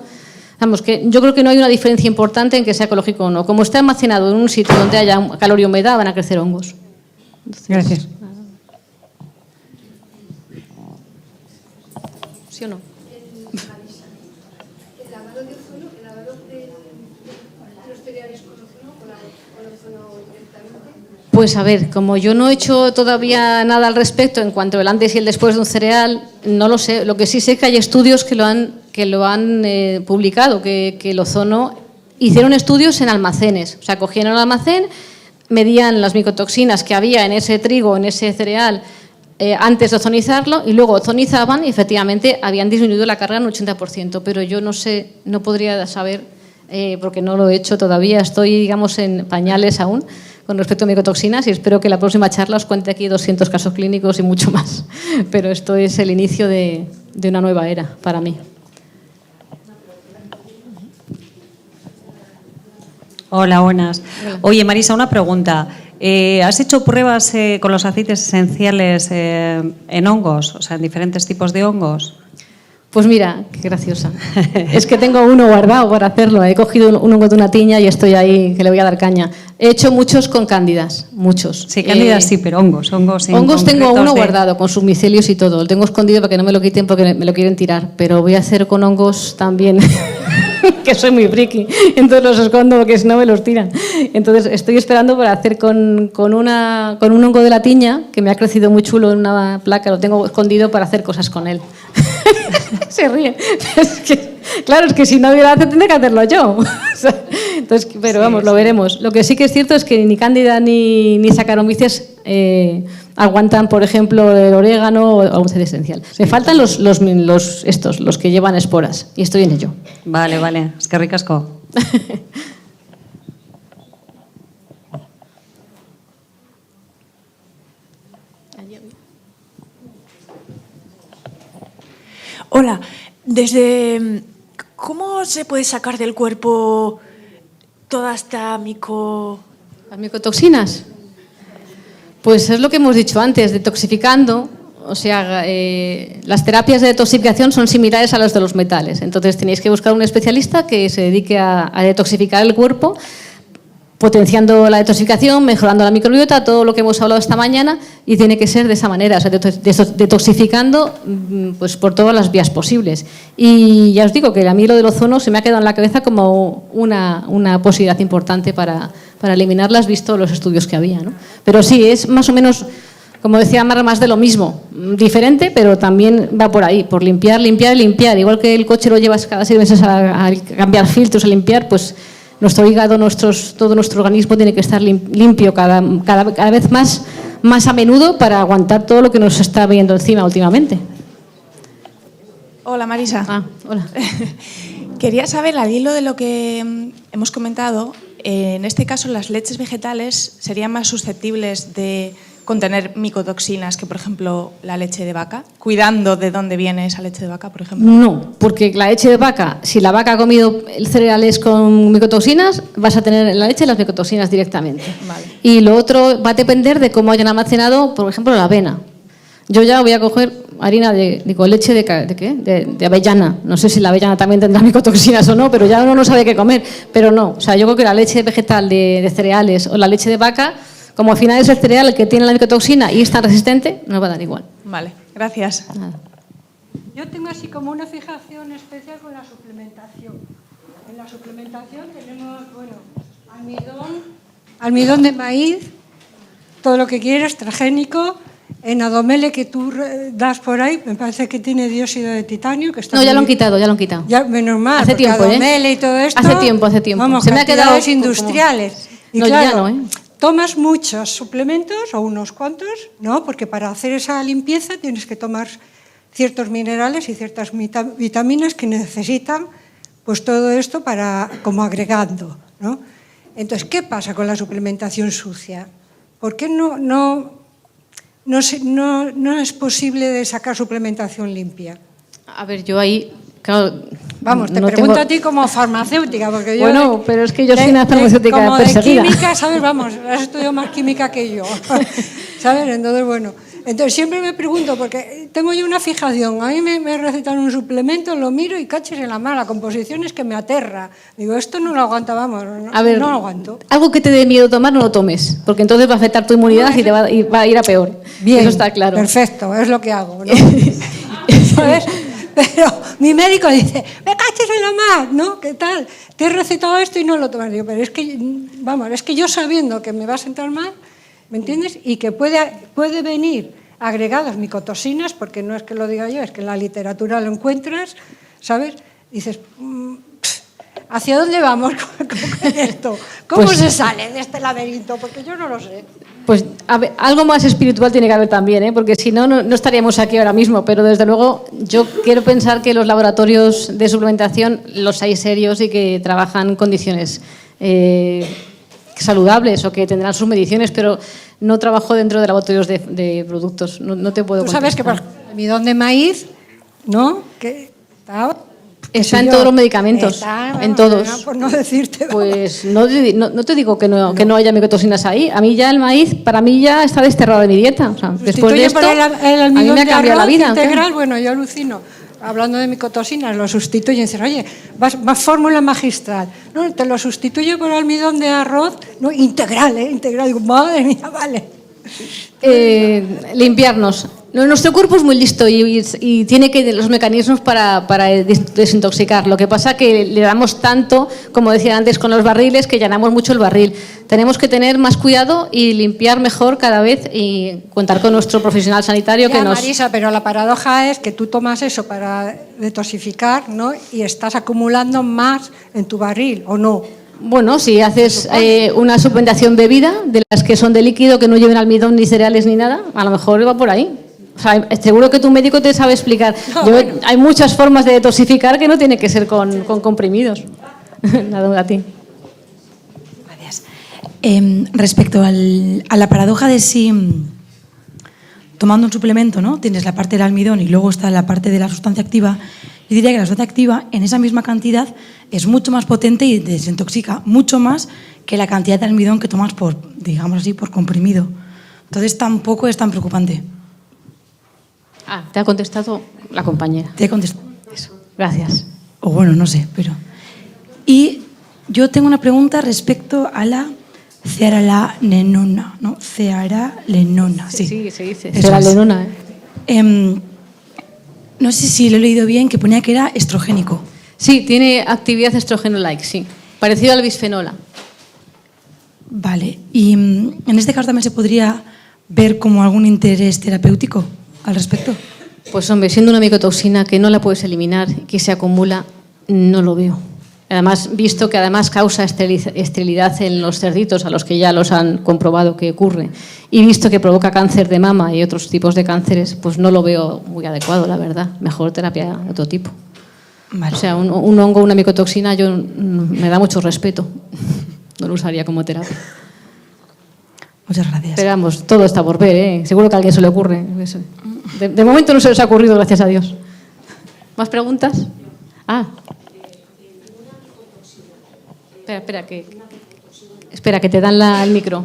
vamos, que yo creo que no hay una diferencia importante en que sea ecológico o no. Como está almacenado en un sitio donde haya calor y humedad, van a crecer hongos. Entonces, gracias. ¿Sí o no? Pues a ver, como yo no he hecho todavía nada al respecto en cuanto al antes y el después de un cereal, no lo sé. Lo que sí sé es que hay estudios que lo han publicado, que el ozono hicieron estudios en almacenes. O sea, cogieron el almacén, medían las micotoxinas que había en ese trigo, en ese cereal, antes de ozonizarlo, y luego ozonizaban y efectivamente habían disminuido la carga en un 80%. Pero yo no sé, no podría saber, porque no lo he hecho todavía, estoy, digamos, en pañales aún con respecto a micotoxinas, y espero que la próxima charla os cuente aquí 200 casos clínicos y mucho más. Pero esto es el inicio de una nueva era para mí. Hola, buenas. Oye, Marisa, una pregunta. ¿Has hecho pruebas con los aceites esenciales en hongos, o sea, en diferentes tipos de hongos? Pues mira, qué graciosa. Es que tengo uno guardado para hacerlo. He cogido un hongo de una tiña y estoy ahí, que le voy a dar caña. He hecho muchos con cándidas, muchos. Sí, cándidas sí, pero hongos. Hongos tengo uno guardado con sus micelios y todo. Lo tengo escondido para que no me lo quiten porque me lo quieren tirar. Pero voy a hacer con hongos también, que soy muy friki. Entonces los escondo porque si no me los tiran. Entonces estoy esperando para hacer con un hongo de la tiña, que me ha crecido muy chulo en una placa. Lo tengo escondido para hacer cosas con él. Se ríe. Es que si no hubiera tendría que hacerlo yo. Entonces, pero vamos, lo veremos. Lo que sí que es cierto es que ni cándida ni Saccharomyces aguantan, por ejemplo, el orégano o algún aceite esencial. Me faltan los que llevan esporas, y estoy en ello. Vale, vale. Es que ricasco. Hola, ¿cómo se puede sacar del cuerpo toda esta ¿Las micotoxinas? Pues es lo que hemos dicho antes, detoxificando. O sea, las terapias de detoxificación son similares a las de los metales. Entonces tenéis que buscar un especialista que se dedique a detoxificar el cuerpo, potenciando la detoxificación, mejorando la microbiota, todo lo que hemos hablado esta mañana, y tiene que ser de esa manera, o sea, detoxificando pues, por todas las vías posibles. Y ya os digo que a mí lo del ozono se me ha quedado en la cabeza como una posibilidad importante para eliminarlas, visto los estudios que había, ¿no? Pero sí, es más o menos, como decía Mar, más de lo mismo, diferente, pero también va por ahí, por limpiar, limpiar y limpiar. Igual que el coche lo llevas cada 6 meses a cambiar filtros, a limpiar, pues nuestro hígado, todo nuestro organismo tiene que estar limpio cada vez más a menudo para aguantar todo lo que nos está viendo encima últimamente. Hola, Marisa. Hola. Quería saber, al hilo de lo que hemos comentado, en este caso las leches vegetales serían más susceptibles de contener micotoxinas que, por ejemplo, la leche de vaca, cuidando de dónde viene esa leche de vaca, por ejemplo. No, porque la leche de vaca, si la vaca ha comido cereales con micotoxinas, vas a tener en la leche las micotoxinas directamente. Vale. Y lo otro va a depender de cómo hayan almacenado, por ejemplo, la avena. Yo ya voy a coger harina leche de avellana. No sé si la avellana también tendrá micotoxinas o no, pero ya uno no sabe qué comer. Pero no, o sea, yo creo que la leche vegetal de cereales o la leche de vaca, Como al final es el cereal el que tiene la micotoxina y es tan resistente, nos va a dar igual. Vale, gracias. Nada. Yo tengo así como una fijación especial con la suplementación. En la suplementación tenemos, bueno, almidón de maíz, todo lo que quieras, transgénico, en Adomele que tú das por ahí, me parece que tiene dióxido de titanio. Que está No, ya lo han quitado, ya lo han quitado. Ya, menos mal, Hace porque tiempo, Adomele y todo esto. Hace tiempo. Vamos, Se me ha quedado cantidades industriales. Y No, claro, ya no, ¿eh? tomas muchos suplementos o unos cuantos, ¿no? Porque para hacer esa limpieza tienes que tomar ciertos minerales y ciertas vitaminas que necesitan pues todo esto para como agregando, ¿no? Entonces, ¿qué pasa con la suplementación sucia? ¿Por qué no es posible de sacar suplementación limpia? A ver, yo ahí, claro... Vamos, te no pregunto tengo... a ti como farmacéutica, porque yo... Bueno, pero es que yo soy una farmacéutica como perseguida. de química, ¿sabes? Vamos, has estudiado más química que yo, ¿sabes? Entonces, bueno, entonces siempre me pregunto, porque tengo yo una fijación, a mí me recetan un suplemento, lo miro y caches en la mano, la composición es que me aterra. Digo, esto no lo aguanta, vamos, A ver, no lo aguanto. Algo que te dé miedo tomar, no lo tomes, porque entonces va a afectar tu inmunidad y va a ir a peor. Bien, eso está claro. Perfecto, es lo que hago, ¿no? ¿Sabes? Pero mi médico dice, me caches en la mar, ¿no? ¿Qué tal? Te he recetado esto y no lo tomas. Digo, pero es que, vamos, es que yo sabiendo que me va a sentar mal, ¿me entiendes? Y que puede venir agregados micotoxinas, porque no es que lo diga yo, es que en la literatura lo encuentras, ¿sabes? Dices, ¿hacia dónde vamos con esto? ¿Cómo Pues, se sale de este laberinto? Porque yo no lo sé. Pues a ver, algo más espiritual tiene que haber también, ¿eh? Porque si no, no estaríamos aquí ahora mismo. Pero desde luego yo quiero pensar que los laboratorios de suplementación los hay serios y que trabajan en condiciones saludables o que tendrán sus mediciones, pero no trabajo dentro de laboratorios de productos. No te puedo Tú sabes que contestar. por el almidón de maíz, ¿no? Que Está en todos los medicamentos, en todos. Por no decirte. Pues no te digo que no haya micotoxinas ahí. A mí ya el maíz, para mí ya está desterrado de mi dieta. O sea, después de esto, por el a mí almidón me ha de cambiado la arroz vida. integral, claro. bueno, yo alucino. Hablando de micotoxinas, lo sustituyen y dicen, oye, vas fórmula magistral. No, te lo sustituyo por almidón de arroz, no, integral, integral. Digo, madre mía, vale. Limpiarnos. Nuestro cuerpo es muy listo y tiene los mecanismos para desintoxicar. Lo que pasa que le damos tanto, como decía antes, con los barriles, que llenamos mucho el barril. Tenemos que tener más cuidado y limpiar mejor cada vez y contar con nuestro profesional sanitario que nos... Marisa, pero la paradoja es que tú tomas eso para detoxificar, ¿no? Y estás acumulando más en tu barril, ¿o no? Bueno, si haces una suplementación bebida, de las que son de líquido, que no lleven almidón ni cereales ni nada, a lo mejor va por ahí. O sea, seguro que tu médico te sabe explicar. Hay muchas formas de detoxificar que no tiene que ser con comprimidos. Nada, a ti. Gracias. Respecto a la paradoja de si tomando un suplemento, ¿no? Tienes la parte del almidón y luego está la parte de la sustancia activa. Yo diría que la sustancia activa en esa misma cantidad es mucho más potente y desintoxica mucho más que la cantidad de almidón que tomas por, digamos así, por comprimido. Entonces tampoco es tan preocupante. Te ha contestado la compañera. Te he contestado. Eso. Gracias. O bueno, no sé, pero... Y yo tengo una pregunta respecto a la cearalenona, ¿no? Cearalenona, sí. Sí, se dice. Eso Cearalenona, no sé si lo he leído bien, que ponía que era estrogénico. Sí, tiene actividad estrógeno-like, sí. Parecido al bisfenola. Vale. Y en este caso también se podría ver como algún interés terapéutico al respecto. Pues hombre, siendo una micotoxina que no la puedes eliminar, que se acumula, no lo veo. Además, visto que además causa esterilidad en los cerditos, a los que ya los han comprobado que ocurre, y visto que provoca cáncer de mama y otros tipos de cánceres, pues no lo veo muy adecuado, la verdad. Mejor terapia de otro tipo. Vale. O sea, un hongo, una micotoxina, me da mucho respeto. No lo usaría como terapia. Muchas gracias. Pero vamos, todo está por ver, ¿eh? Seguro que a alguien se le ocurre. Eso. De momento no se les ha ocurrido, gracias a Dios. ¿Más preguntas? Espera, que te dan el micro.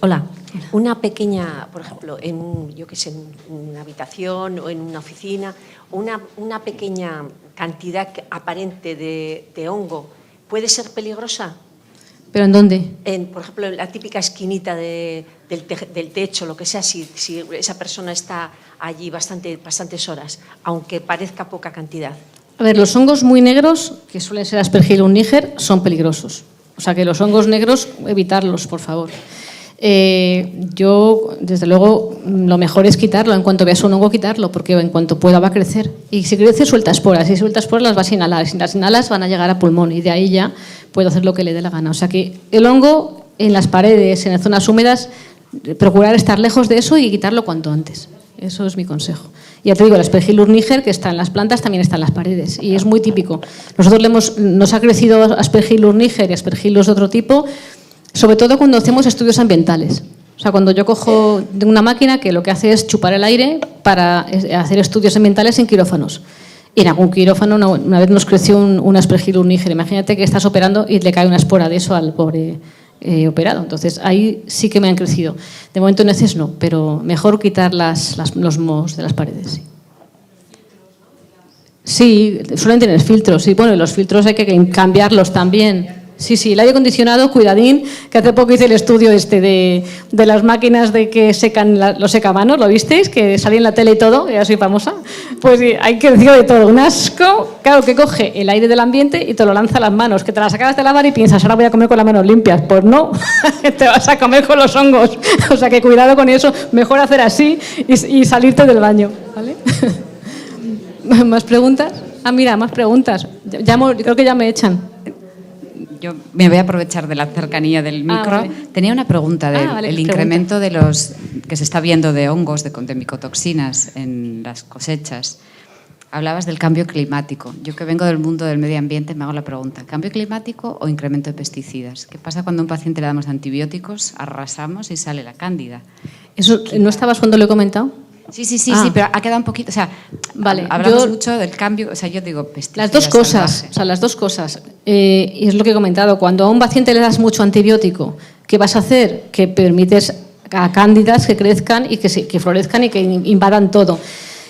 Hola. Una pequeña, por ejemplo, yo qué sé, en una habitación o en una oficina, una pequeña cantidad aparente de hongo puede ser peligrosa. ¿Pero en dónde? Por ejemplo, en la típica esquinita del techo, lo que sea, si esa persona está allí bastantes horas, aunque parezca poca cantidad. A ver, los hongos muy negros, que suelen ser Aspergillus niger, son peligrosos. O sea que los hongos negros, evitarlos, por favor. Yo, desde luego, lo mejor es quitarlo. En cuanto veas un hongo, quitarlo, porque en cuanto pueda va a crecer. Y si crece, suelta esporas. Si suelta esporas, las vas a inhalar. Si las inhalas, van a llegar a pulmón. Y de ahí ya puede hacer lo que le dé la gana. O sea que el hongo, en las paredes, en las zonas húmedas, procurar estar lejos de eso y quitarlo cuanto antes. Eso es mi consejo. Ya te digo, el Aspergillus niger, que está en las plantas, también está en las paredes. Y es muy típico. Nosotros nos ha crecido Aspergillus niger y Aspergillus de otro tipo, sobre todo cuando hacemos estudios ambientales. O sea, cuando yo cojo de una máquina que lo que hace es chupar el aire para hacer estudios ambientales en quirófanos. Y en algún quirófano una vez nos creció un Aspergillus niger. Imagínate que estás operando y le cae una espora de eso al pobre operado. Entonces, ahí sí que me han crecido. De momento en heces no, pero mejor quitar los mohos de las paredes. Sí, suelen tener filtros. Sí, bueno, y los filtros hay que cambiarlos también. Sí, el aire acondicionado, cuidadín, que hace poco hice el estudio de las máquinas de que secan los secamanos, ¿lo visteis? Que salí en la tele y todo, ya soy famosa. Pues sí, hay que decir de todo, un asco, claro, que coge el aire del ambiente y te lo lanza a las manos, que te las acabas de lavar y piensas, ahora voy a comer con las manos limpias. Pues no, te vas a comer con los hongos. O sea que cuidado con eso, mejor hacer así y salirte del baño, ¿vale? ¿Más preguntas? Ah, mira, más preguntas. Creo que ya me echan. Yo me voy a aprovechar de la cercanía del micro. Vale. Tenía una pregunta del incremento pregunta. de los que se está viendo de hongos, de micotoxinas en las cosechas. Hablabas del cambio climático. Yo que vengo del mundo del medio ambiente me hago la pregunta, ¿cambio climático o incremento de pesticidas? ¿Qué pasa cuando a un paciente le damos antibióticos, arrasamos y sale la cándida? ¿Eso no estabas cuando lo he comentado? Sí, pero ha quedado un poquito, o sea, vale, hablamos mucho del cambio, o sea, yo digo pesticidas. Las dos cosas. Y es lo que he comentado, cuando a un paciente le das mucho antibiótico, ¿qué vas a hacer? Que permites a cándidas que crezcan y que florezcan y que invadan todo.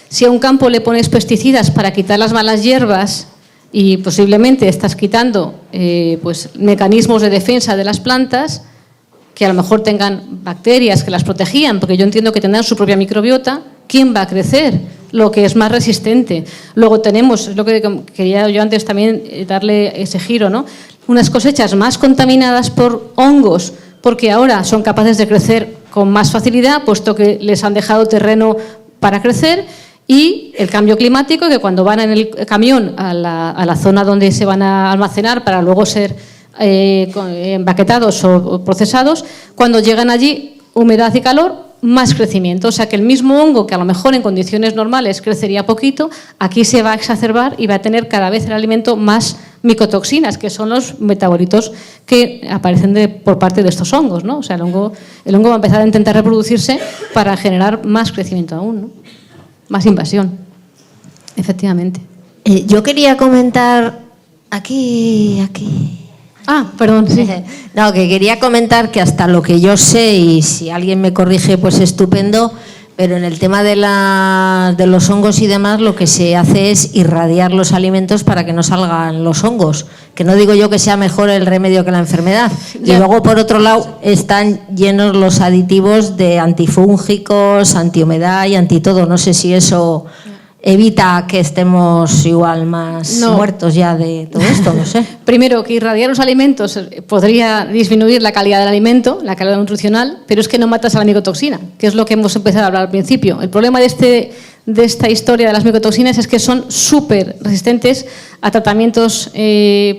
Si a un campo le pones pesticidas para quitar las malas hierbas y posiblemente estás quitando pues mecanismos de defensa de las plantas, que a lo mejor tengan bacterias que las protegían, porque yo entiendo que tendrán su propia microbiota, ¿quién va a crecer? Lo que es más resistente. Luego tenemos, es lo que quería yo antes también darle ese giro, ¿no? Unas cosechas más contaminadas por hongos, porque ahora son capaces de crecer con más facilidad, puesto que les han dejado terreno para crecer, y el cambio climático, que cuando van en el camión a la zona donde se van a almacenar para luego ser empaquetados o procesados, cuando llegan allí, humedad y calor, más crecimiento. O sea que el mismo hongo que a lo mejor en condiciones normales crecería poquito, aquí se va a exacerbar y va a tener cada vez el alimento más micotoxinas, que son los metabolitos que aparecen por parte de estos hongos, ¿no? O sea, el hongo va a empezar a intentar reproducirse para generar más crecimiento aún, ¿no? Más invasión, efectivamente. Yo quería comentar aquí. Ah, perdón, sí. No, que quería comentar que hasta lo que yo sé, y si alguien me corrige, pues estupendo, pero en el tema de los hongos y demás, lo que se hace es irradiar los alimentos para que no salgan los hongos. Que no digo yo que sea mejor el remedio que la enfermedad. Y luego, por otro lado, están llenos los aditivos de antifúngicos, antihumedad y antitodo. No sé si eso evita que estemos igual más muertos ya de todo esto, no sé. Primero, que irradiar los alimentos podría disminuir la calidad del alimento, la calidad nutricional, pero es que no matas a la micotoxina, que es lo que hemos empezado a hablar al principio. El problema de esta historia de las micotoxinas es que son súper resistentes a tratamientos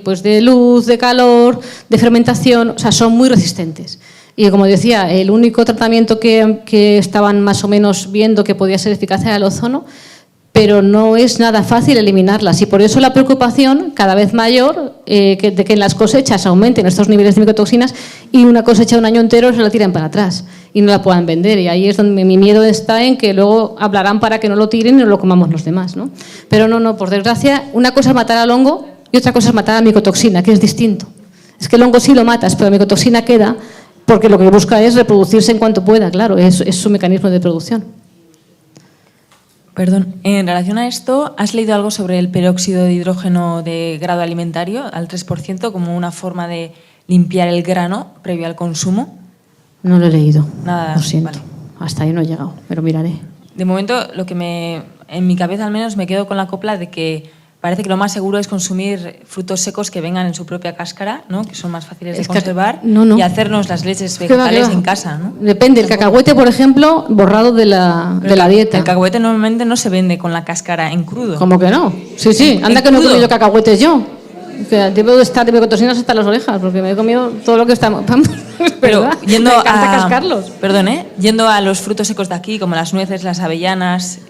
pues de luz, de calor, de fermentación, o sea, son muy resistentes. Y como decía, el único tratamiento que estaban más o menos viendo que podía ser eficaz era el ozono, pero no es nada fácil eliminarlas, y por eso la preocupación cada vez mayor de que en las cosechas aumenten estos niveles de micotoxinas y una cosecha de un año entero se la tiren para atrás y no la puedan vender, y ahí es donde mi miedo está, en que luego hablarán para que no lo tiren y no lo comamos los demás, ¿no? Pero no, por desgracia, una cosa es matar al hongo y otra cosa es matar a la micotoxina, que es distinto. Es que el hongo sí lo matas, pero la micotoxina queda porque lo que busca es reproducirse en cuanto pueda, claro, es su mecanismo de producción. Perdón, en relación a esto, ¿has leído algo sobre el peróxido de hidrógeno de grado alimentario al 3% como una forma de limpiar el grano previo al consumo? No lo he leído, Nada, lo siento. vale. Hasta ahí no he llegado, pero miraré. De momento, en mi cabeza al menos me quedo con la copla de que parece que lo más seguro es consumir frutos secos que vengan en su propia cáscara, ¿no? Que son más fáciles de conservar, no. y hacernos las leches vegetales en casa, ¿no? Depende, el cacahuete, por ejemplo, borrado de la dieta. El cacahuete normalmente no se vende con la cáscara en crudo. ¿Cómo que no? Sí, anda que no he comido cacahuetes yo. Que debo de estar de cotosinas hasta las orejas, porque me he comido todo lo que está... Pero yendo me encanta cascarlos. Perdón, yendo a los frutos secos de aquí, como las nueces, las avellanas...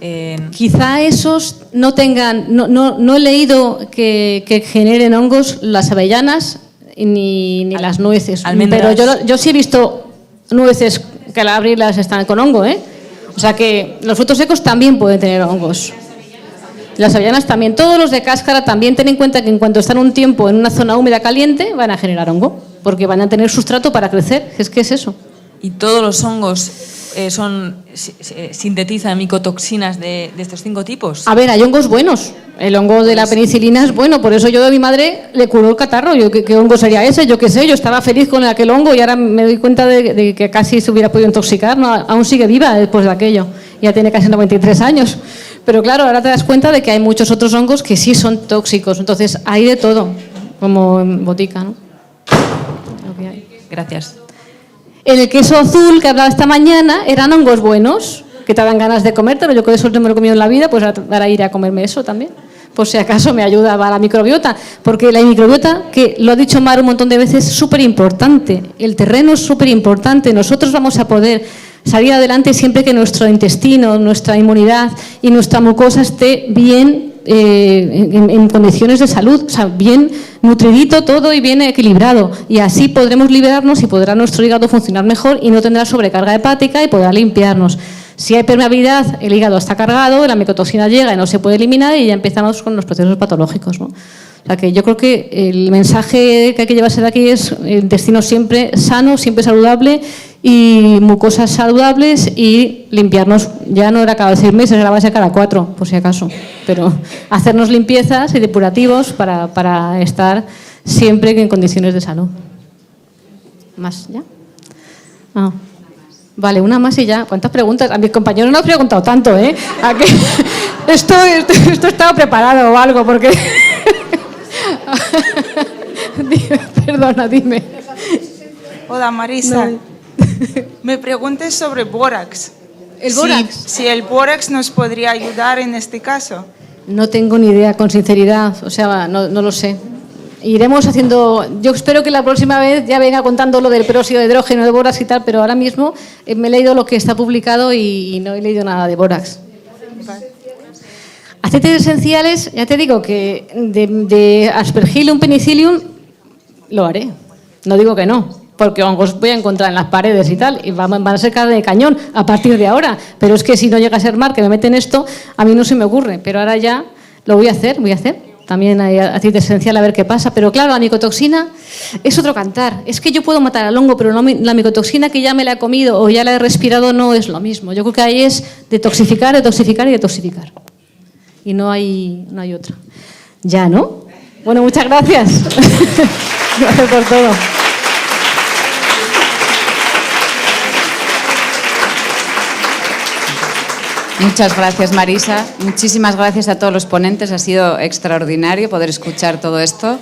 Quizá esos no tengan... No he leído que generen hongos las avellanas ni las nueces. Almendras. Pero yo sí he visto nueces que al abrirlas están con hongo, ¿eh? O sea que los frutos secos también pueden tener hongos. Las avellanas también. Todos los de cáscara también. Ten en cuenta que en cuanto están un tiempo en una zona húmeda caliente van a generar hongo, porque van a tener sustrato para crecer. Es que es eso. Y todos los hongos sintetizan micotoxinas de estos 5 tipos. A ver, hay hongos buenos. El hongo de la penicilina es bueno, por eso yo a mi madre le curó el catarro. ¿Qué hongo sería ese? Yo qué sé, yo estaba feliz con aquel hongo y ahora me doy cuenta de que casi se hubiera podido intoxicar. No, aún sigue viva después de aquello. Ya tiene casi 93 años. Pero claro, ahora te das cuenta de que hay muchos otros hongos que sí son tóxicos. Entonces hay de todo, como en botica, ¿no? Gracias. En el queso azul que hablaba esta mañana eran hongos buenos, que te dan ganas de comértelo. Yo que eso no me lo he comido en la vida, pues ahora iré a comerme eso también. Por si acaso me ayuda a la microbiota. Porque la microbiota, que lo ha dicho Mar un montón de veces, es súper importante. El terreno es súper importante. Nosotros vamos a poder salir adelante siempre que nuestro intestino, nuestra inmunidad y nuestra mucosa esté bien en condiciones de salud, o sea, bien nutridito todo y bien equilibrado, y así podremos liberarnos y podrá nuestro hígado funcionar mejor y no tendrá sobrecarga hepática y podrá limpiarnos. Si hay permeabilidad, el hígado está cargado, la micotoxina llega y no se puede eliminar y ya empezamos con los procesos patológicos, ¿no? O sea que yo creo que el mensaje que hay que llevarse de aquí es el intestino siempre sano, siempre saludable y mucosas saludables y limpiarnos. Ya no era cada 6 meses, era base cada 4, por si acaso. Pero hacernos limpiezas y depurativos para estar siempre en condiciones de salud. ¿Más ya? Ah. Vale, una más y ya. ¿Cuántas preguntas? A mis compañeros no he preguntado tanto, ¿eh? ¿A qué? Esto estaba preparado o algo, porque... Perdona, dime. Hola, Marisa. Me pregunté sobre bórax. ¿El bórax? Si el bórax nos podría ayudar en este caso. No tengo ni idea, con sinceridad. O sea, no lo sé. Iremos haciendo... Yo espero que la próxima vez ya venga contando lo del peróxido de hidrógeno, de bórax y tal, pero ahora mismo me he leído lo que está publicado y no he leído nada de bórax. Aceites esenciales, ya te digo que de Aspergillum penicillium lo haré. No digo que no, porque hongos voy a encontrar en las paredes y tal, y van a ser carne de cañón a partir de ahora. Pero es que si no llega a ser Mar que me meten esto, a mí no se me ocurre. Pero ahora ya lo voy a hacer. También hay aceite esencial a ver qué pasa. Pero claro, la micotoxina es otro cantar. Es que yo puedo matar al hongo, pero no, la micotoxina que ya me la he comido o ya la he respirado no es lo mismo. Yo creo que ahí es detoxificar y detoxificar. Y no hay otra. Ya, ¿no? Bueno, muchas gracias. Gracias por todo. Muchas gracias, Marisa. Muchísimas gracias a todos los ponentes. Ha sido extraordinario poder escuchar todo esto.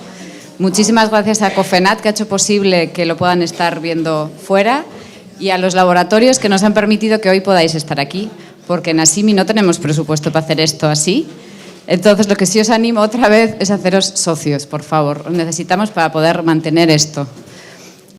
Muchísimas gracias a Cofenat, que ha hecho posible que lo puedan estar viendo fuera, y a los laboratorios que nos han permitido que hoy podáis estar aquí, porque en Asimi no tenemos presupuesto para hacer esto así. Entonces, lo que sí os animo otra vez es a haceros socios, por favor. Os necesitamos para poder mantener esto.